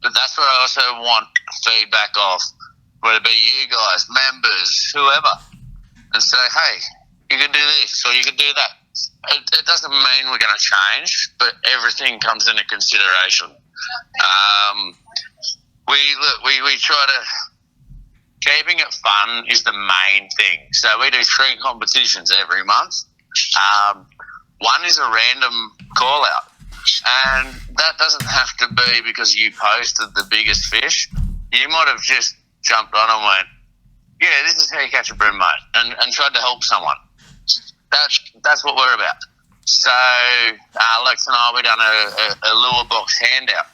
Speaker 4: But that's where I also want feedback off, whether it be you guys, members, whoever, and say, hey, you can do this or you can do that. It doesn't mean we're going to change, but everything comes into consideration. We try to, keeping it fun is the main thing. So we do 3 competitions every month. One is a random call out. And that doesn't have to be because you posted the biggest fish. You might have just jumped on and went, yeah, this is how you catch a bream, mate, and tried to help someone. That's what we're about. So Lex and I, we done a lure box handout.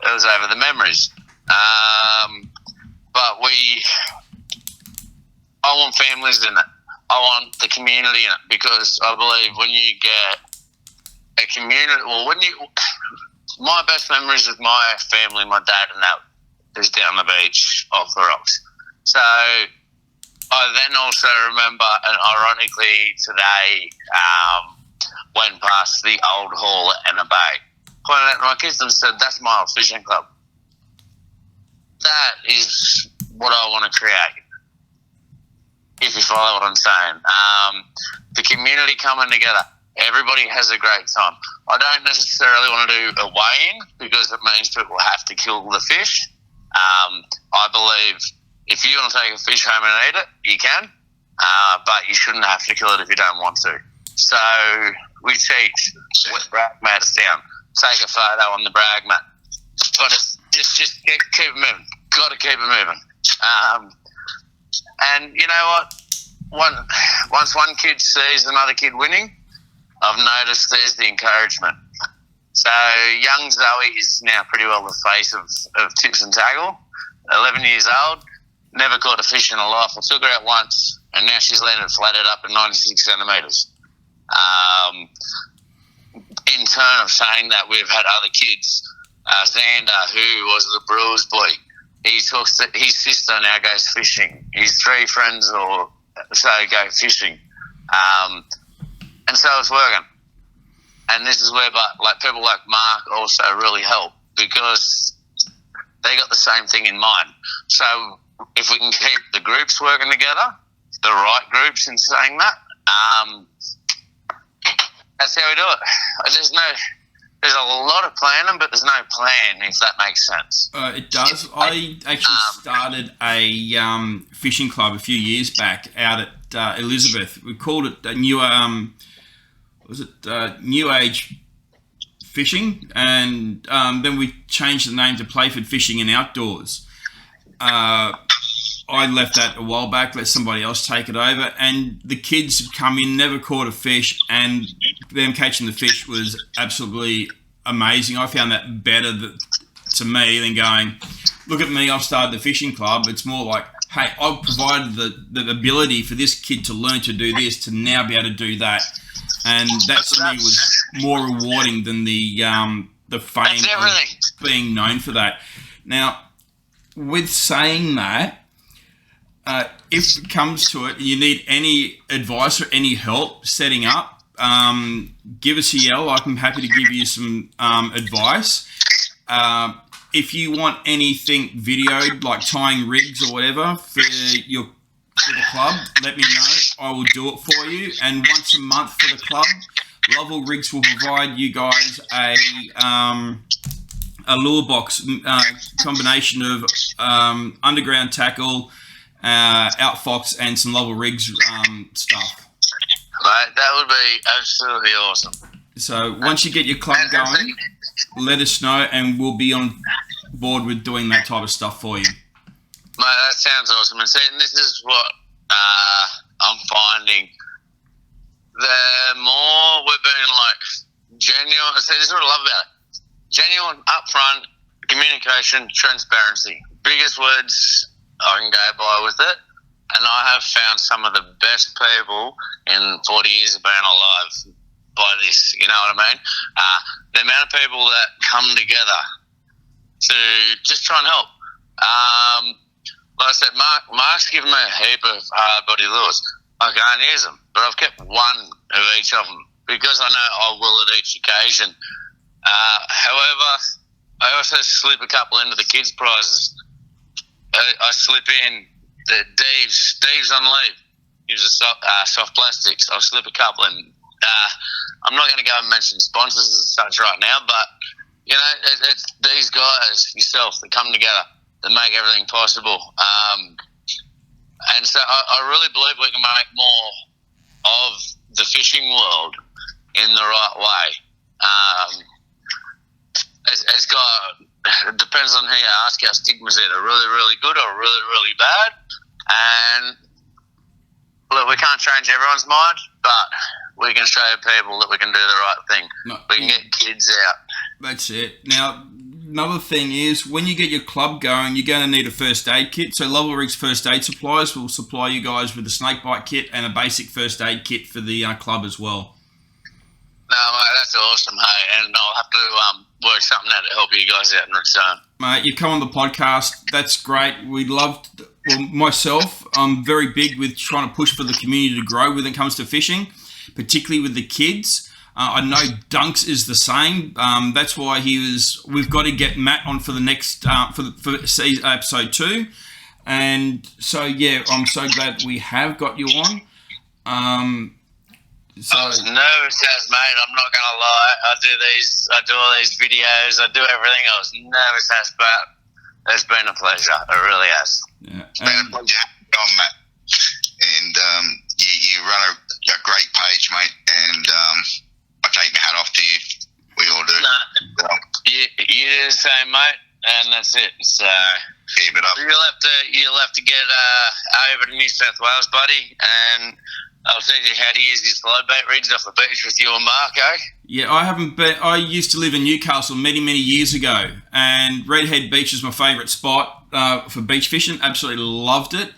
Speaker 4: It was over the memories. But I want families in it. I want the community in it, because I believe when you get a community, my best memories with my family, my dad and that, is down the beach off the rocks. So I then also remember, and ironically today, went past the old hall at Anna Bay, pointed out to my kids and said, that's my old fishing club. That is what I want to create, if you follow what I'm saying. The community coming together. Everybody has a great time. I don't necessarily want to do a weigh-in because it means people have to kill the fish. I believe if you want to take a fish home and eat it, you can, but you shouldn't have to kill it if you don't want to. So we teach with brag mats down. Take a photo on the brag mat. But just keep it moving. Got to keep it moving. And you know what? Once one kid sees another kid winning, I've noticed there's the encouragement. So young Zoe is now pretty well the face of Tips and Tackle. 11 years old, never caught a fish in her life. I took her out once, and now she's landed flatted up at 96 centimetres. In turn of saying that, we've had other kids. Xander, who was the Brewers boy, his sister now goes fishing. His 3 friends or so go fishing. And so it's working. And this is where people like Mark also really help, because they got the same thing in mind. So if we can keep the groups working together, the right groups in saying that, that's how we do it. There's a lot of planning, but there's no plan, if that makes sense.
Speaker 2: It does. I actually started a fishing club a few years back out at Elizabeth. We called it New Age Fishing, and then we changed the name to Playford Fishing and Outdoors. I left that a while back, let somebody else take it over, and the kids had come in, never caught a fish, and them catching the fish was absolutely amazing. I found that better to me than going, look at me, I've started the fishing club. It's more like, hey, I've provided the ability for this kid to learn to do this, to now be able to do that. And that to me was more rewarding than the fame of being known for that. Now, with saying that, if it comes to it, you need any advice or any help setting up, give us a yell. I'm happy to give you some advice. If you want anything videoed, like tying rigs or whatever for the club, let me know. I will do it for you. And once a month for the club, Lovell Rigs will provide you guys a lure box combination of underground tackle, outfox, and some Lovell Rigs stuff.
Speaker 4: Mate, that would be absolutely awesome.
Speaker 2: So once you get your club going, let us know, and we'll be on board with doing that type of stuff for you.
Speaker 4: Mate, Mate, that sounds awesome. And see, and this is what I'm finding. The more we're being like genuine, see, this is what I love about it. Genuine, upfront, communication, transparency. Biggest words I can go by with it. And I have found some of the best people in 40 years of being alive by this, you know what I mean? The amount of people that come together to just try and help. Like I said, Mark's given me a heap of hard-body lures. I can't use them, but I've kept one of each of them because I know I will at each occasion. However, I also slip a couple into the kids' prizes. I slip in the Steve's on leave. Uses soft plastics. I'll slip a couple in. I'm not going to go and mention sponsors and such right now, but you know, it's these guys, yourself, that come together that make everything possible. And so I really believe we can make more of the fishing world in the right way. It depends on who you ask. Our stigma's either really, really good or really, really bad. And look, we can't change everyone's mind, but we can show people that we can do the right thing.
Speaker 2: No,
Speaker 4: we can get kids out.
Speaker 2: That's it. Now, another thing is, when you get your club going, you're going to need a first aid kit. So Level Rigs First Aid Supplies will supply you guys with a snake bite kit and a basic first aid kit for the club as well.
Speaker 4: No, mate, that's awesome, hey, and I'll have to work something out to help you guys out in return.
Speaker 2: Mate, you come on the podcast. That's great. We love, myself, I'm very big with trying to push for the community to grow when it comes to fishing, particularly with the kids. I know Dunks is the same. That's why we've got to get Matt on for the next, for episode 2. And so, yeah, I'm so glad we have got you on.
Speaker 4: I was nervous as, mate. I'm not going to lie. I do all these videos. I do everything. I was nervous as, but it's been a pleasure. It really has.
Speaker 2: Yeah.
Speaker 3: It's been a pleasure having you on, Matt. And you run a great page, mate. And I take my hat off to you. We all do.
Speaker 4: No, you do the same, mate. And that's it. So
Speaker 3: keep it up.
Speaker 4: You'll have to get over to New South Wales, buddy, and I'll teach you how to use your slide bait rigs off the beach with you and Mark, eh?
Speaker 2: Yeah, I haven't been. I used to live in Newcastle many, many years ago, and Redhead Beach is my favourite spot for beach fishing. Absolutely loved it.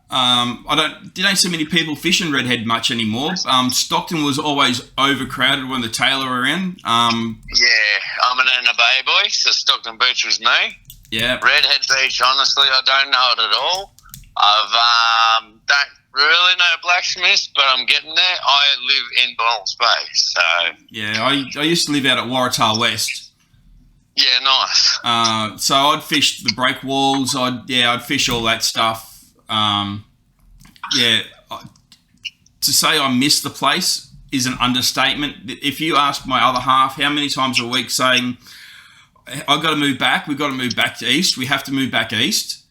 Speaker 2: I don't see many people fishing Redhead much anymore. Stockton was always overcrowded when the Taylor were in.
Speaker 4: Yeah, I'm an Anna Bay boy, so Stockton Beach was me.
Speaker 2: Yeah.
Speaker 4: Redhead Beach, honestly, I don't know it at all. I've don't really know Blacksmiths, but I'm getting there. I live in Bonnells Bay, so
Speaker 2: yeah. I used to live out at Waratah West.
Speaker 4: yeah, nice.
Speaker 2: So I'd fish the breakwalls. I'd fish all that stuff. To say I miss the place is an understatement. If you ask my other half how many times a week saying, I've got to move back, we've got to move back to east, we have to move back east,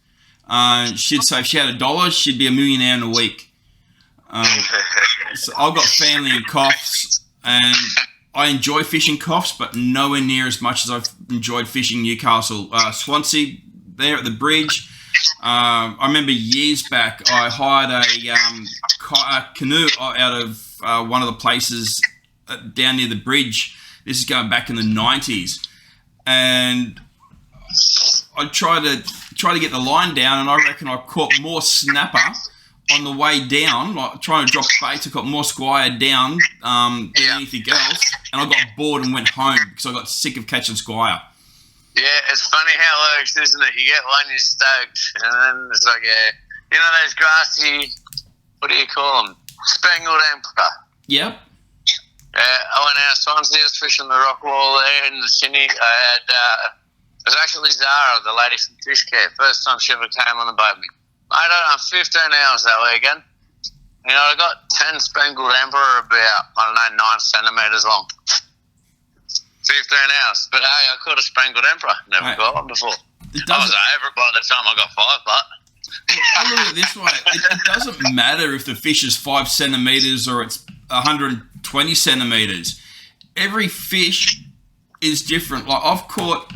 Speaker 2: she'd say if she had $1, she'd be a millionaire in a week. So I've got family in Coffs, and I enjoy fishing Coffs, but nowhere near as much as I've enjoyed fishing Newcastle. Swansea, there at the bridge. I remember years back I hired a canoe out of one of the places down near the bridge. This is going back in the 90s, and I tried to get the line down, and I reckon I caught more snapper on the way down, like trying to drop bait. I caught more squire down than anything else, and I got bored and went home because I got sick of catching squire.
Speaker 4: Yeah, it's funny how it works, isn't it? You get one, you're stoked, and then it's like, you know those grassy, what do you call them? Spangled emperor.
Speaker 2: Yep.
Speaker 4: I went out of Swansea, I was fishing the rock wall there in the Sydney. It was actually Zara, the lady from Fish Care. First time she ever came on the boat with me. I don't know, 15 hours that weekend. You know, I got 10 spangled emperor about, 9 centimetres long. 15 hours. But hey, I caught a spangled emperor. Never got one before. I was over it by the time I got 5, but...
Speaker 2: I look at it this way. It doesn't matter if the fish is 5 centimetres or it's 120 centimetres. Every fish is different. Like I've caught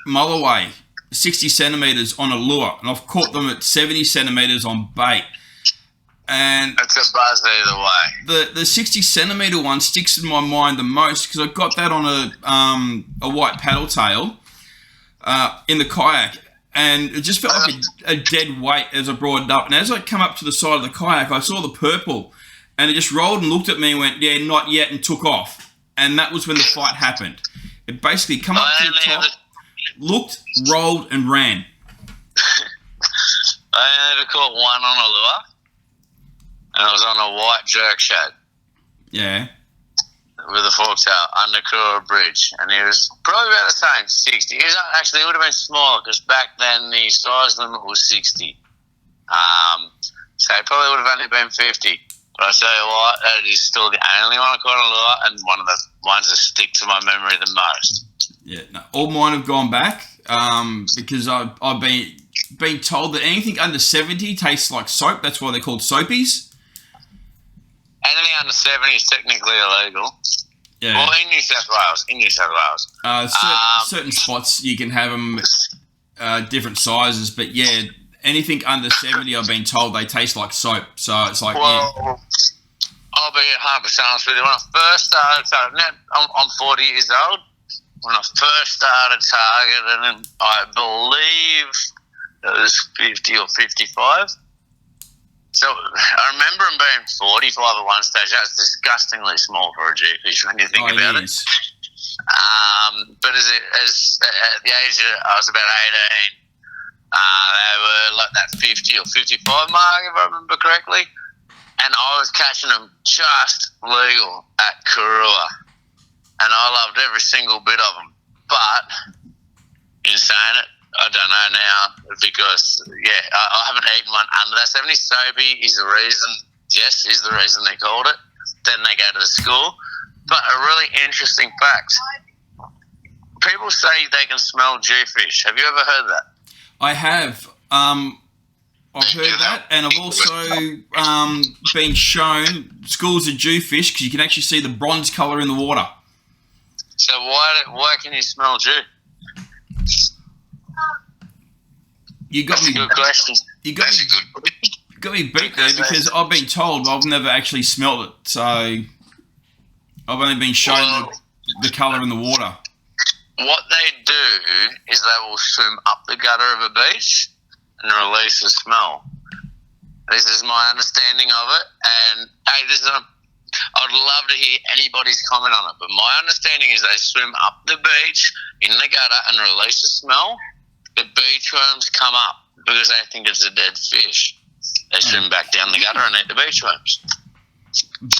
Speaker 2: mulloway 60 centimetres on a lure, and I've caught them at 70 centimetres on bait. And
Speaker 4: It's a buzz either way.
Speaker 2: the 60 centimetre one sticks in my mind the most because I got that on a white paddle tail in the kayak, and it just felt like a dead weight as I brought it up. And as I come up to the side of the kayak, I saw the purple, and it just rolled and looked at me and went, "Yeah, not yet," and took off. And that was when the fight happened. It basically come up to the top, looked, rolled, and ran.
Speaker 4: I only caught one on a lure, and it was on a white jerk shad
Speaker 2: Yeah.
Speaker 4: with a forktail under Kura Bridge, and he was probably about the same, 60. He was actually, it would have been smaller because back then the size limit was 60. So it probably would have only been 50. But I tell you what, it is still the only one I caught on a lure, and one of the ones that stick to my memory the most.
Speaker 2: Yeah, no, all mine have gone back because I've been told that anything under 70 tastes like soap. That's why they're called soapies.
Speaker 4: Anything under 70 is technically illegal.
Speaker 2: Yeah.
Speaker 4: Well, in New South Wales.
Speaker 2: Certain spots you can have them different sizes, but yeah, anything under 70, I've been told they taste like soap. So it's like,
Speaker 4: Well, I'll be 100% honest with you. When I first started, I'm 40 years old. When I first started targeting, I believe it was 50 or 55. So I remember him being 45 at one stage. That's disgustingly small for a G-fish when you think about it. But at the age of, I was about 18, they were like that 50 or 55 mark, if I remember correctly. And I was catching them just legal at Kurua. And I loved every single bit of them. But in saying it, I don't know now because, I haven't eaten one under that 70. Soapy is the reason they called it. Then they go to the school. But a really interesting fact. People say they can smell G-fish. Have you ever heard that?
Speaker 2: I have. I've heard that, and I've also been shown schools of Jewfish because you can actually see the bronze colour in the water.
Speaker 4: So why can you smell Jew?
Speaker 2: That's
Speaker 4: a good question.
Speaker 2: Got me beat there because I've been told, but I've never actually smelled it. So I've only been shown the colour in the water.
Speaker 4: What they do is they will swim up the gutter of a beach and release a smell. This is my understanding of it. And hey, I'd love to hear anybody's comment on it. But my understanding is they swim up the beach in the gutter and release a smell. The beach worms come up because they think it's a dead fish. They swim back down the gutter and eat the beach worms.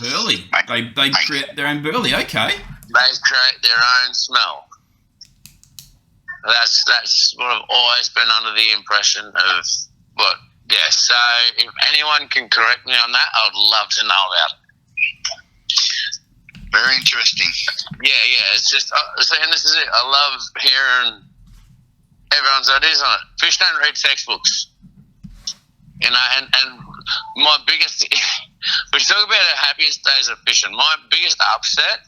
Speaker 2: Burley. They create their own burley. Okay.
Speaker 4: They create their own smell. That's what I've always been under the impression of. But yeah, so if anyone can correct me on that, I would love to know about it.
Speaker 3: Very interesting.
Speaker 4: Yeah. It's just, and this is it. I love hearing everyone's ideas on it. Fish don't read textbooks, you know. And my biggest, we talk about our happiest days of fishing. My biggest upset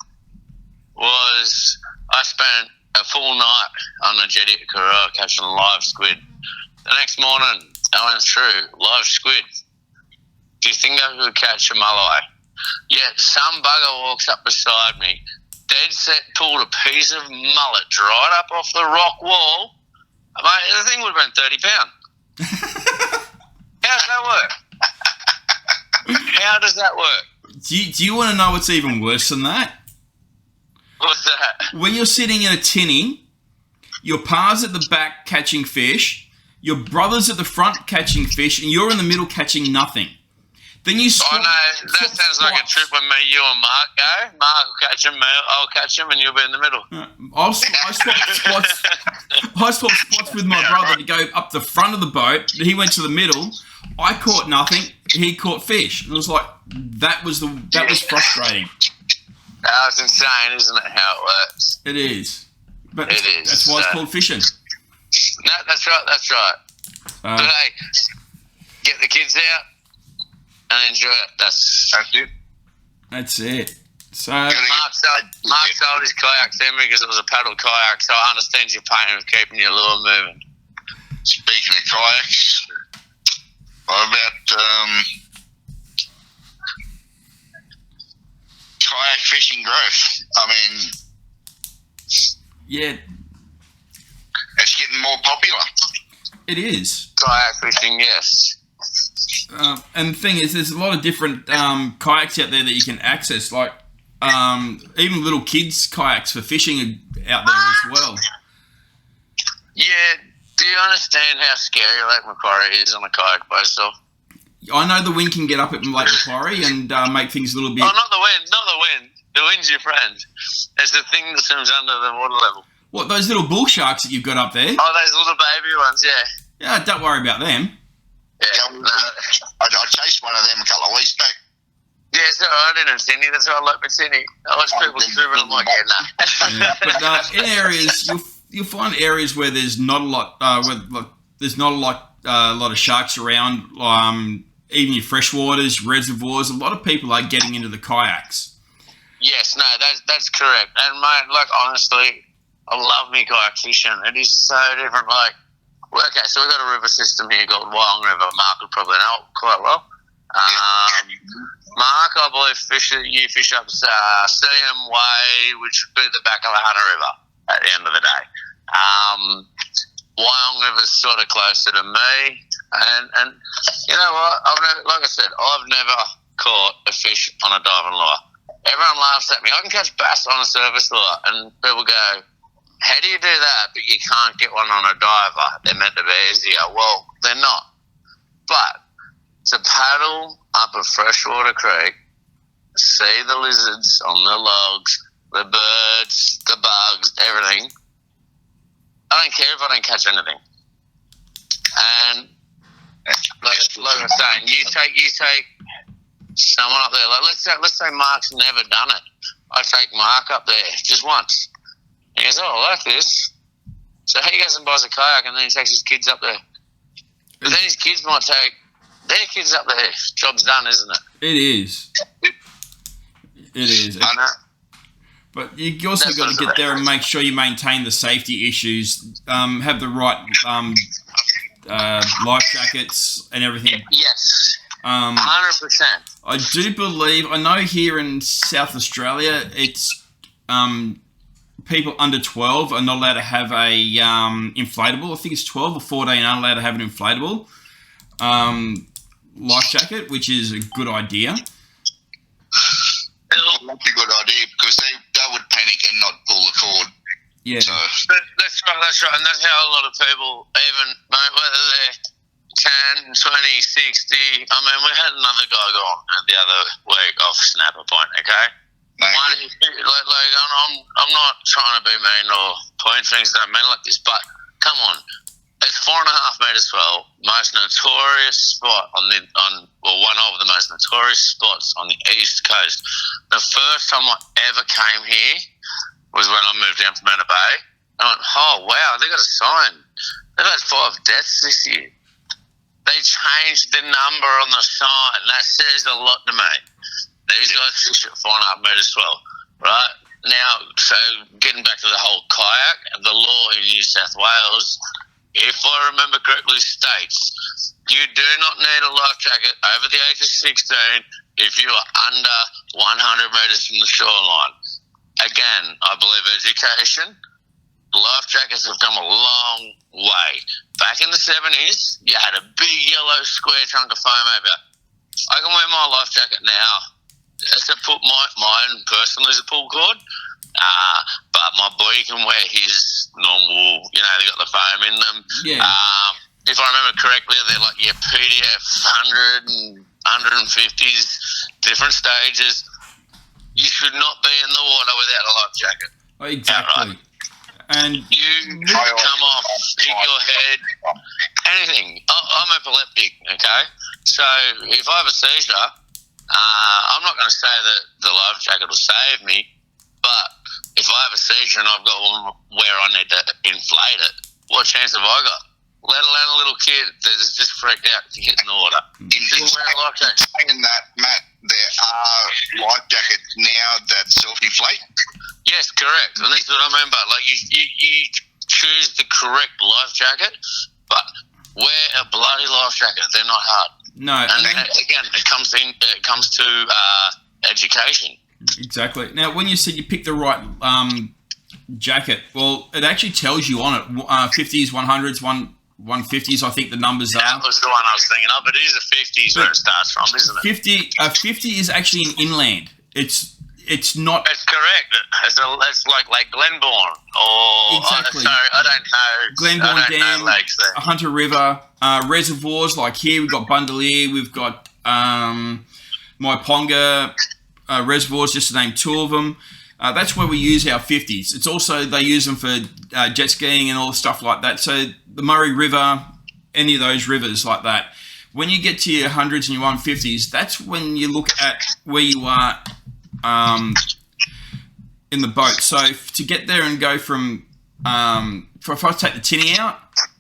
Speaker 4: was I spent a full night on the jetty at Kurua catching live squid. The next morning, I went through live squid. Do you think I could catch a mulloway? Yet some bugger walks up beside me, dead set pulled a piece of mullet right up off the rock wall. Mate, the thing would have been 30 pounds. How does that work? How does that work?
Speaker 2: Do you want to know what's even worse than that?
Speaker 4: What's that?
Speaker 2: When you're sitting in a tinny, your pa's at the back catching fish, your brother's at the front catching fish, and you're in the middle catching nothing. Then you swap,
Speaker 4: that sounds like a trip when you and Mark go. Mark will catch him, I'll catch him, and you'll be in the middle.
Speaker 2: I swapped spots with my brother to go up the front of the boat. He went to the middle. I caught nothing. He caught fish. And it was like that was frustrating.
Speaker 4: That's insane, isn't it? How it works.
Speaker 2: It is. But
Speaker 4: it is.
Speaker 2: That's why it's called fishing.
Speaker 4: No, that's right. But hey, get the kids out and enjoy it. That's it.
Speaker 2: That's it. So
Speaker 4: Mark sold his kayak then because it was a paddle kayak, so I understand your pain of keeping your lure moving.
Speaker 3: Speaking of kayaks, what about kayak fishing growth? I mean,
Speaker 2: Yeah,
Speaker 3: it's getting more popular.
Speaker 2: it is.
Speaker 4: Kayak fishing, yes.
Speaker 2: And the thing is, there's a lot of different kayaks out there that you can access. Like even little kids' kayaks for fishing are out there as well.
Speaker 4: Yeah, do you understand how scary Lake Macquarie is on a kayak boat off?
Speaker 2: I know the wind can get up at Lake Macquarie and make things a little bit.
Speaker 4: Oh, not the wind, not the wind. The wind's your friend. It's the thing that swims under the water level.
Speaker 2: What, those little bull sharks that you've got up there?
Speaker 4: Oh, those little baby ones, yeah.
Speaker 2: Yeah, don't worry about them.
Speaker 4: Yeah, no.
Speaker 3: I chased one of them a couple of weeks back.
Speaker 4: Yeah, so I didn't see any. That's why I like my Sydney. I watch people swimming. I'm like, yeah, nah.
Speaker 2: Yeah, but in areas, you'll find areas where there's not a lot, there's not a lot of sharks around. Even your freshwaters, reservoirs. A lot of people are getting into the kayaks.
Speaker 4: Yes, no, that's correct. And mate, like honestly, I love me kayak fishing. It is so different. Like, okay, so we've got a river system here called Wyong River. Mark would probably know it quite well. Mark, I believe, you fish up Seam Way, which would be the back of the Hunter River at the end of the day. Wyong River's sort of closer to me. And you know what? Like I said, I've never caught a fish on a diving lure. Everyone laughs at me. I can catch bass on a surface lure, and people go, how do you do that, but you can't get one on a diver? They're meant to be easier. Well, they're not. But to paddle up a freshwater creek, see the lizards on the logs, the birds, the bugs, everything, I don't care if I don't catch anything. And like I'm saying, you take someone up there. Like let's say Mark's never done it. I take Mark up there just once. He goes, oh, I like this. So he goes and buys a kayak, and then he takes his kids up there. But then his kids might take their kids up there. Job's done, isn't it?
Speaker 2: It is. It is.
Speaker 4: I know.
Speaker 2: But you also got to get there and make sure you maintain the safety issues, have the right life jackets and everything.
Speaker 4: Yes. 100%.
Speaker 2: I do believe, I know here in South Australia, it's people under 12 are not allowed to have a inflatable. I think it's 12 or 14 aren't allowed to have an inflatable life jacket, which is a good idea.
Speaker 3: That's a good idea because they would panic and not pull the cord.
Speaker 2: Yeah.
Speaker 3: So.
Speaker 4: That's right. And that's how a lot of people, even whether they're 10, 20, 60, I mean, we had another guy go on the other week off Snapper Point, okay? I'm not trying to be mean or point things that I mean like this, but come on. It's 4.5 metres swell, most notorious spot one of the most notorious spots on the east coast. The first time I ever came here was when I moved down from Manor Bay. I went, oh wow, they got a sign. They've had 5 deaths this year. They changed the number on the sign. That says a lot to me. These guys fish at 4.5 metres swell, right? Now, so getting back to the whole kayak, the law in New South Wales, if I remember correctly, states you do not need a life jacket over the age of 16 if you are under 100 metres from the shoreline. Again, I believe education, life jackets have come a long way. Back in the 70s, you had a big yellow square chunk of foam over. I can wear my life jacket now. It's a mine personally is a pull cord. But my boy can wear his normal, they got the foam in them.
Speaker 2: Yeah.
Speaker 4: If I remember correctly, they're like your PDF 100 and 150s, different stages. You should not be in the water without a life jacket.
Speaker 2: Exactly.
Speaker 4: Right.
Speaker 2: And
Speaker 4: you come off, hit your head, anything. I'm epileptic, okay? So if I have a seizure, I'm not going to say that the life jacket will save me, but if I have a seizure and I've got one where I need to inflate it, what chance have I got? Let alone a little kid that is just freaked out to get in the water. Just wear a life jacket.
Speaker 3: Saying that, Matt, there are life jackets now that self-inflate.
Speaker 4: Yes, correct. And that's what I mean by, like, you choose the correct life jacket. wear a bloody life jacket. They're not hard.
Speaker 2: No,
Speaker 4: And again, it comes to education.
Speaker 2: Exactly. Now, when you said you picked the right jacket, well, it actually tells you on it 50s, 100s, 150s. I think the numbers are.
Speaker 4: That was the one I was thinking of. But it is the 50s where it starts from, isn't it?
Speaker 2: 50 is actually an inland. It's not.
Speaker 4: That's correct. It's like Glenbourne or
Speaker 2: Exactly.
Speaker 4: Sorry, I don't know.
Speaker 2: Glenbourne
Speaker 4: I don't
Speaker 2: Dam,
Speaker 4: know lakes there.
Speaker 2: Hunter River, reservoirs like here we've got Bundalier, we've got Maiponga reservoirs, just to name two of them. That's where we use our 50s. It's also, they use them for jet skiing and all the stuff like that. So the Murray River, any of those rivers like that. When you get to your 100s and your 150s, that's when you look at where you are in the boat. So to get there and go from, if I take the tinny out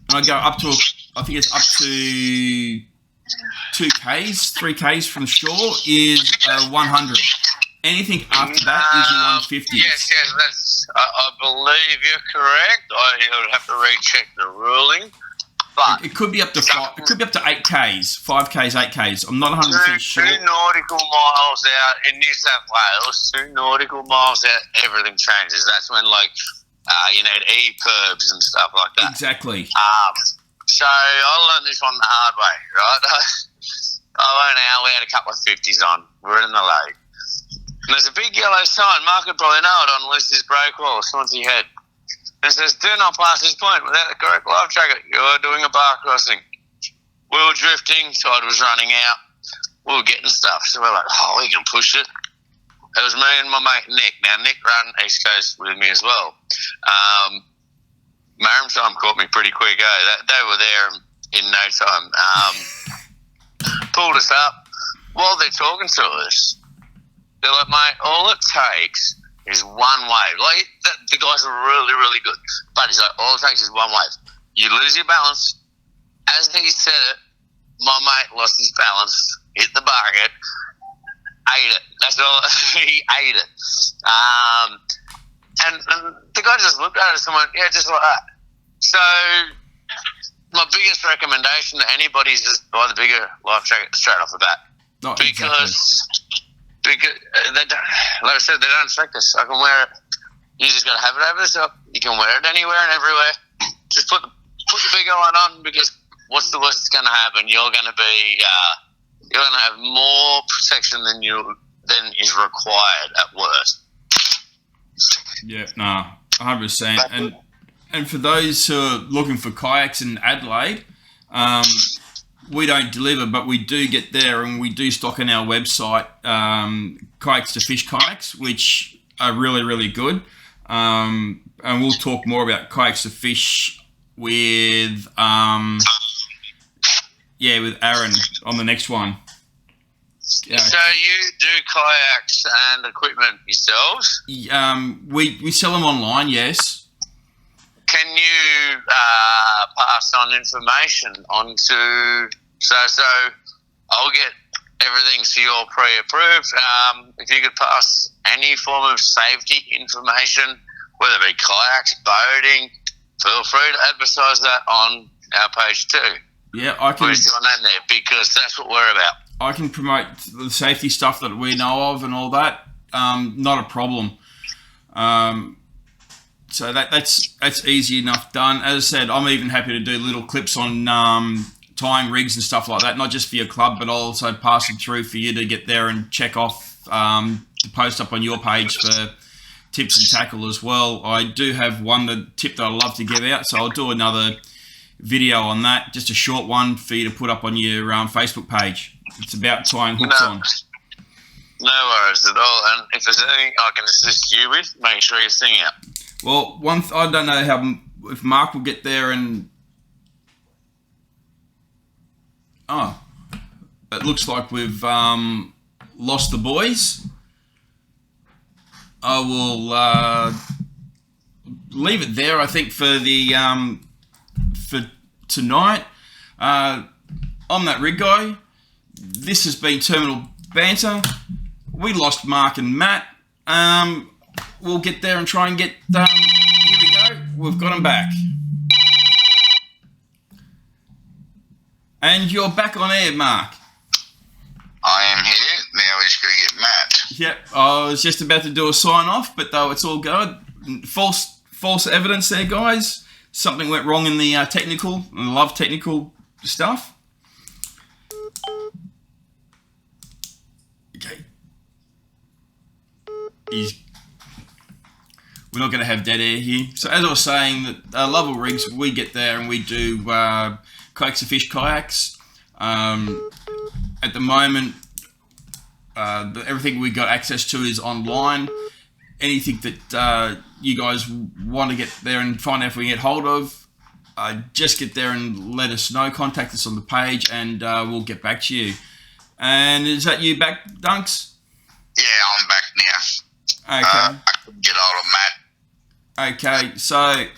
Speaker 2: and I go up to, I think it's up to 2Ks, 3Ks from the shore is 100. Anything after that is your 150.
Speaker 4: Yes, that's. I believe you're correct. I would have to recheck the ruling, but
Speaker 2: It could be up to 5. It could be up to 8Ks, 5Ks, 8Ks. I'm not 100% sure.
Speaker 4: 2 nautical miles out in New South Wales, 2 nautical miles out, everything changes. That's when you need EPIRBs and stuff like that.
Speaker 2: Exactly.
Speaker 4: So I learned this one the hard way, right? I went out. We had a couple of 50s on. We're in the lake. And there's a big yellow sign. Mark would probably know it on Lucy's Breakwall, Swansea Head. And it says, "Do not pass this point without the correct life jacket. You are doing a bar crossing." We were drifting. Tide was running out. We were getting stuff. So we're like, "Oh, we can push it." It was me and my mate Nick. Now, Nick ran East Coast with me as well. Maritime caught me pretty quick. They were there in no time. Pulled us up. While they're talking to us, they're like, "Mate, all it takes is one wave." Like, the guys are really, really good. But he's like, "All it takes is one wave. You lose your balance." As he said it, my mate lost his balance, hit the bucket, ate it. That's all. He ate it. And the guy just looked at us and went, "Yeah, just like that." So my biggest recommendation to anybody is just buy the bigger life jacket straight off the bat.
Speaker 2: Not
Speaker 4: Because they don't, like I said, they don't expect us. I can wear it. You just got to have it over the top. You can wear it anywhere and everywhere. Just put the bigger one on, because what's the worst that's going to happen? You're going to have more protection than is required at worst.
Speaker 2: Yeah, no, 100%. And for those who are looking for kayaks in Adelaide, we don't deliver, but we do get there, and we do stock on our website kayaks to fish kayaks, which are really, really good. And we'll talk more about kayaks to fish with Aaron on the next one. Yeah.
Speaker 4: So you do kayaks and equipment yourselves?
Speaker 2: We sell them online, yes.
Speaker 4: Can you pass on information onto... So I'll get everything so you're pre-approved. If you could pass any form of safety information, whether it be kayaks, boating, feel free to advertise that on our page too.
Speaker 2: Yeah, I can.
Speaker 4: We're doing that there because that's what we're about.
Speaker 2: I can promote the safety stuff that we know of and all that. Not a problem. So that's easy enough done. As I said, I'm even happy to do little clips on tying rigs and stuff like that, not just for your club, but I'll also pass them through for you to get there and check off to post up on your page for tips and tackle as well. I do have one tip that I love to give out, so I'll do another video on that, just a short one for you to put up on your Facebook page. It's about tying hooks on.
Speaker 4: No worries at all. And if there's anything I can assist you with, make sure you sing out.
Speaker 2: Well, I don't know if Mark will get there and... Oh, it looks like we've lost the boys. I will leave it there, I think, for tonight. I'm that rig guy. This has been Terminal Banter. We lost Mark and Matt. We'll get there and try and get... here we go. We've got them back. And you're back on air, Mark.
Speaker 3: I am here. Now we just got to get Matt.
Speaker 2: Yep, I was just about to do a sign-off, but though it's all good. False evidence there, guys. Something went wrong in the technical. I love technical stuff. Okay. We're not going to have dead air here. So as I was saying, that Lovell Rigs, we get there and we do kayaks to fish kayaks. At the moment, everything we got access to is online. Anything that you guys want to get there and find out if we can get hold of, just get there and let us know. Contact us on the page and we'll get back to you. And is that you back, Dunks?
Speaker 3: Yeah, I'm back now.
Speaker 2: Okay.
Speaker 3: I couldn't get hold of Matt.
Speaker 2: Okay, so I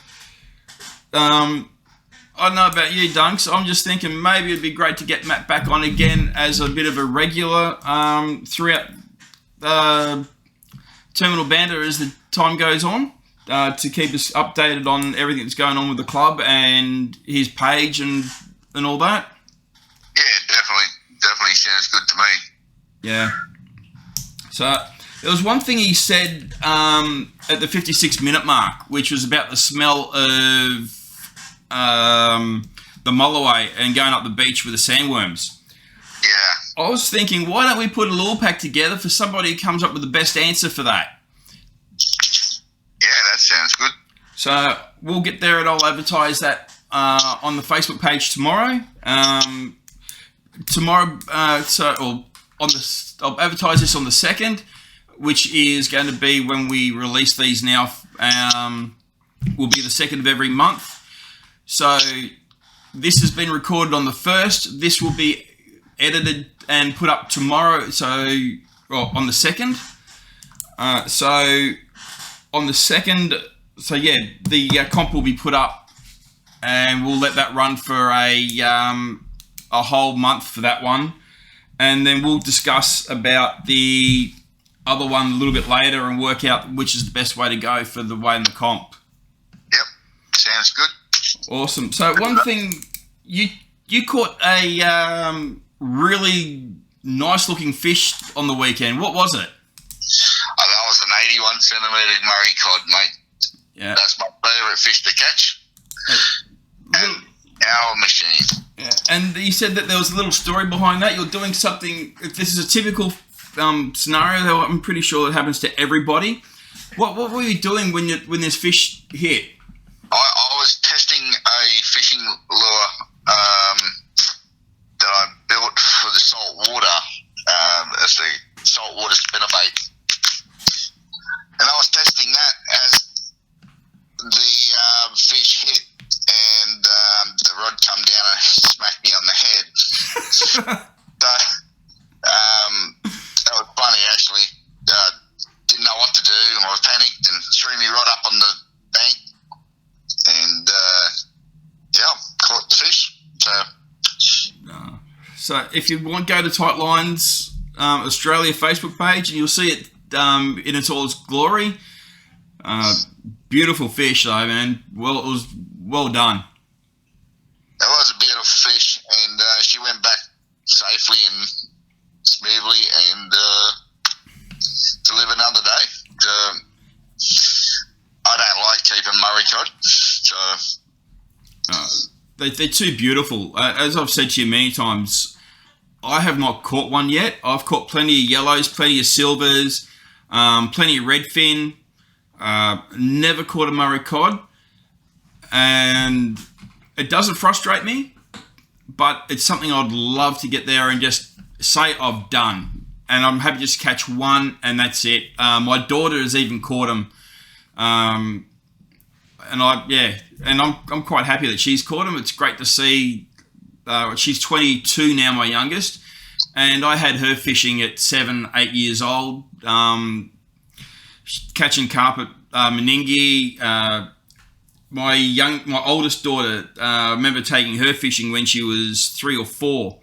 Speaker 2: don't know about you, Dunks. I'm just thinking maybe it'd be great to get Matt back on again as a bit of a regular throughout Terminal Banter as the time goes on, to keep us updated on everything that's going on with the club and his page and all that.
Speaker 3: Yeah, definitely sounds good to me.
Speaker 2: Yeah. So there was one thing he said at the 56-minute mark, which was about the smell of the mulloway and going up the beach with the sandworms.
Speaker 3: Yeah.
Speaker 2: I was thinking, why don't we put a lure pack together for somebody who comes up with the best answer for that?
Speaker 3: Yeah, that sounds good.
Speaker 2: So we'll get there and I'll advertise that on the Facebook page tomorrow. I'll advertise this on the 2nd, which is going to be when we release these now. Will be the 2nd of every month. So this has been recorded on the 1st. This will be edited and put up tomorrow. On the 2nd. So on the 2nd, the comp will be put up, and we'll let that run for a whole month for that one, and then we'll discuss about the other one a little bit later and work out which is the best way to go for the way in the comp.
Speaker 3: Yep, sounds good.
Speaker 2: Awesome. So one thing, you caught a really nice looking fish on the weekend. What was it?
Speaker 3: That was an 81 centimetre Murray cod, mate.
Speaker 2: Yeah.
Speaker 3: That's my favourite fish to catch. And our machine.
Speaker 2: Yeah. And you said that there was a little story behind that. You're doing something. This is a typical scenario that I'm pretty sure it happens to everybody. What were you doing when this fish hit?
Speaker 3: I was testing a fishing lure that I built for the salt water. It's a saltwater spinnerbait. And I was testing that as the fish hit, and the rod come down and smacked me on the head. So that was funny, actually. Didn't know what to do. I was panicked and threw me rod up on the bank, and caught the fish.
Speaker 2: So if you want, go to Tight Lines Australia Facebook page, and you'll see it in its all its glory. Beautiful fish, though, man. Well, it was well done.
Speaker 3: That was a beautiful fish, and she went back safely and smoothly, and to live another day. I don't like keeping Murray cod, so
Speaker 2: they're too beautiful. As I've said to you many times, I have not caught one yet. I've caught plenty of yellows, plenty of silvers, plenty of redfin. Never caught a Murray cod, and it doesn't frustrate me, but it's something I'd love to get there and just say I've done. And I'm happy to just catch one, and that's it. My daughter has even caught them, and I'm quite happy that she's caught them. It's great to see. She's 22 now, my youngest, and I had her fishing at 7, 8 years old, catching carp at Meningie. My oldest daughter, I remember taking her fishing when she was 3 or 4,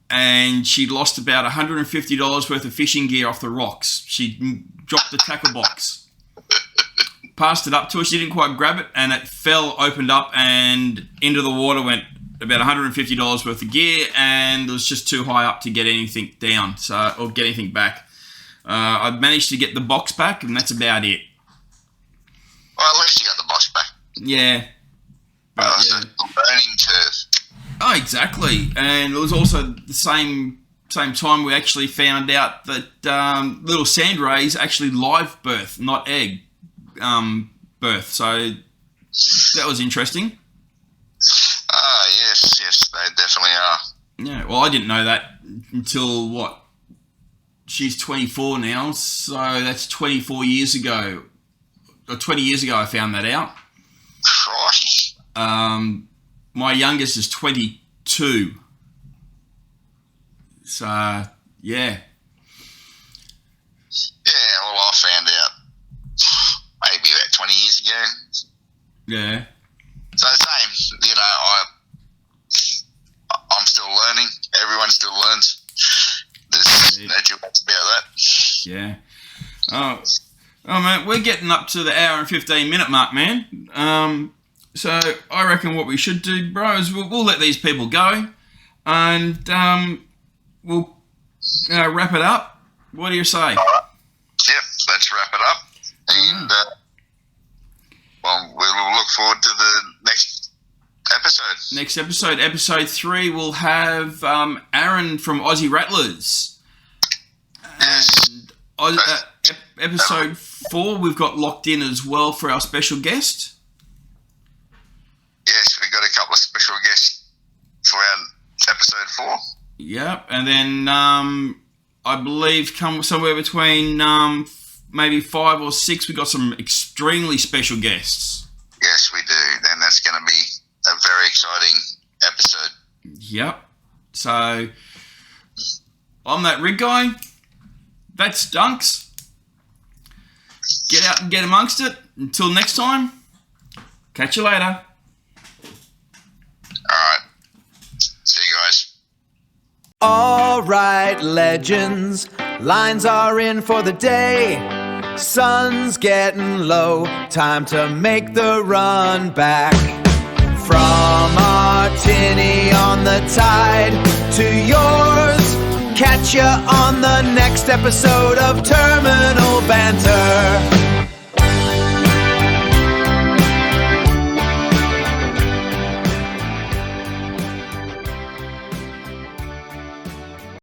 Speaker 2: and she lost about $150 worth of fishing gear off the rocks. She dropped the tackle box, passed it up to her. She didn't quite grab it, and it fell, opened up, and into the water went about $150 worth of gear, and it was just too high up to get anything down, or get anything back. I managed to get the box back, and that's about it.
Speaker 3: Well, at least you got the box back.
Speaker 2: Yeah. But,
Speaker 3: It's a learning curve.
Speaker 2: Oh, exactly. And it was also the same time we actually found out that little sand rays actually live birth, not egg birth. So that was interesting.
Speaker 3: Yes, they definitely are.
Speaker 2: Yeah, well, I didn't know that until, what? She's 24 now, so that's 24 years ago. Or 20 years ago I found that out.
Speaker 3: Christ.
Speaker 2: My youngest is 22. So, yeah.
Speaker 3: Yeah, well, I found out maybe about 20 years ago.
Speaker 2: Yeah.
Speaker 3: So same, I'm still learning. Everyone still learns. There's no two ways about that.
Speaker 2: Yeah. Oh, man, we're getting up to the hour and 15-minute mark, man. So I reckon what we should do, bro, is we'll let these people go, and we'll wrap it up. What do you say?
Speaker 3: All right. Yep, let's wrap it up. And, we'll look forward to the next episode.
Speaker 2: Next episode, episode 3, we'll have Aaron from Aussie Rattlers.
Speaker 3: Yes.
Speaker 2: And episode 4, we've got locked in as well for our special guest.
Speaker 3: Yes, we've got a couple of special guests for our episode 4.
Speaker 2: Yep, and then I believe come somewhere between maybe 5 or 6, we've got some extremely special guests.
Speaker 3: Yes, we do. And that's going to be a very exciting episode.
Speaker 2: Yep. So, I'm that rig guy. That's Dunks. Get out and get amongst it. Until next time, catch you later.
Speaker 3: Alright. See you guys.
Speaker 1: Alright, legends, lines are in for the day. Sun's getting low, time to make the run back. From our tinny on the tide to yours, catch ya on the next episode of Terminal Banter.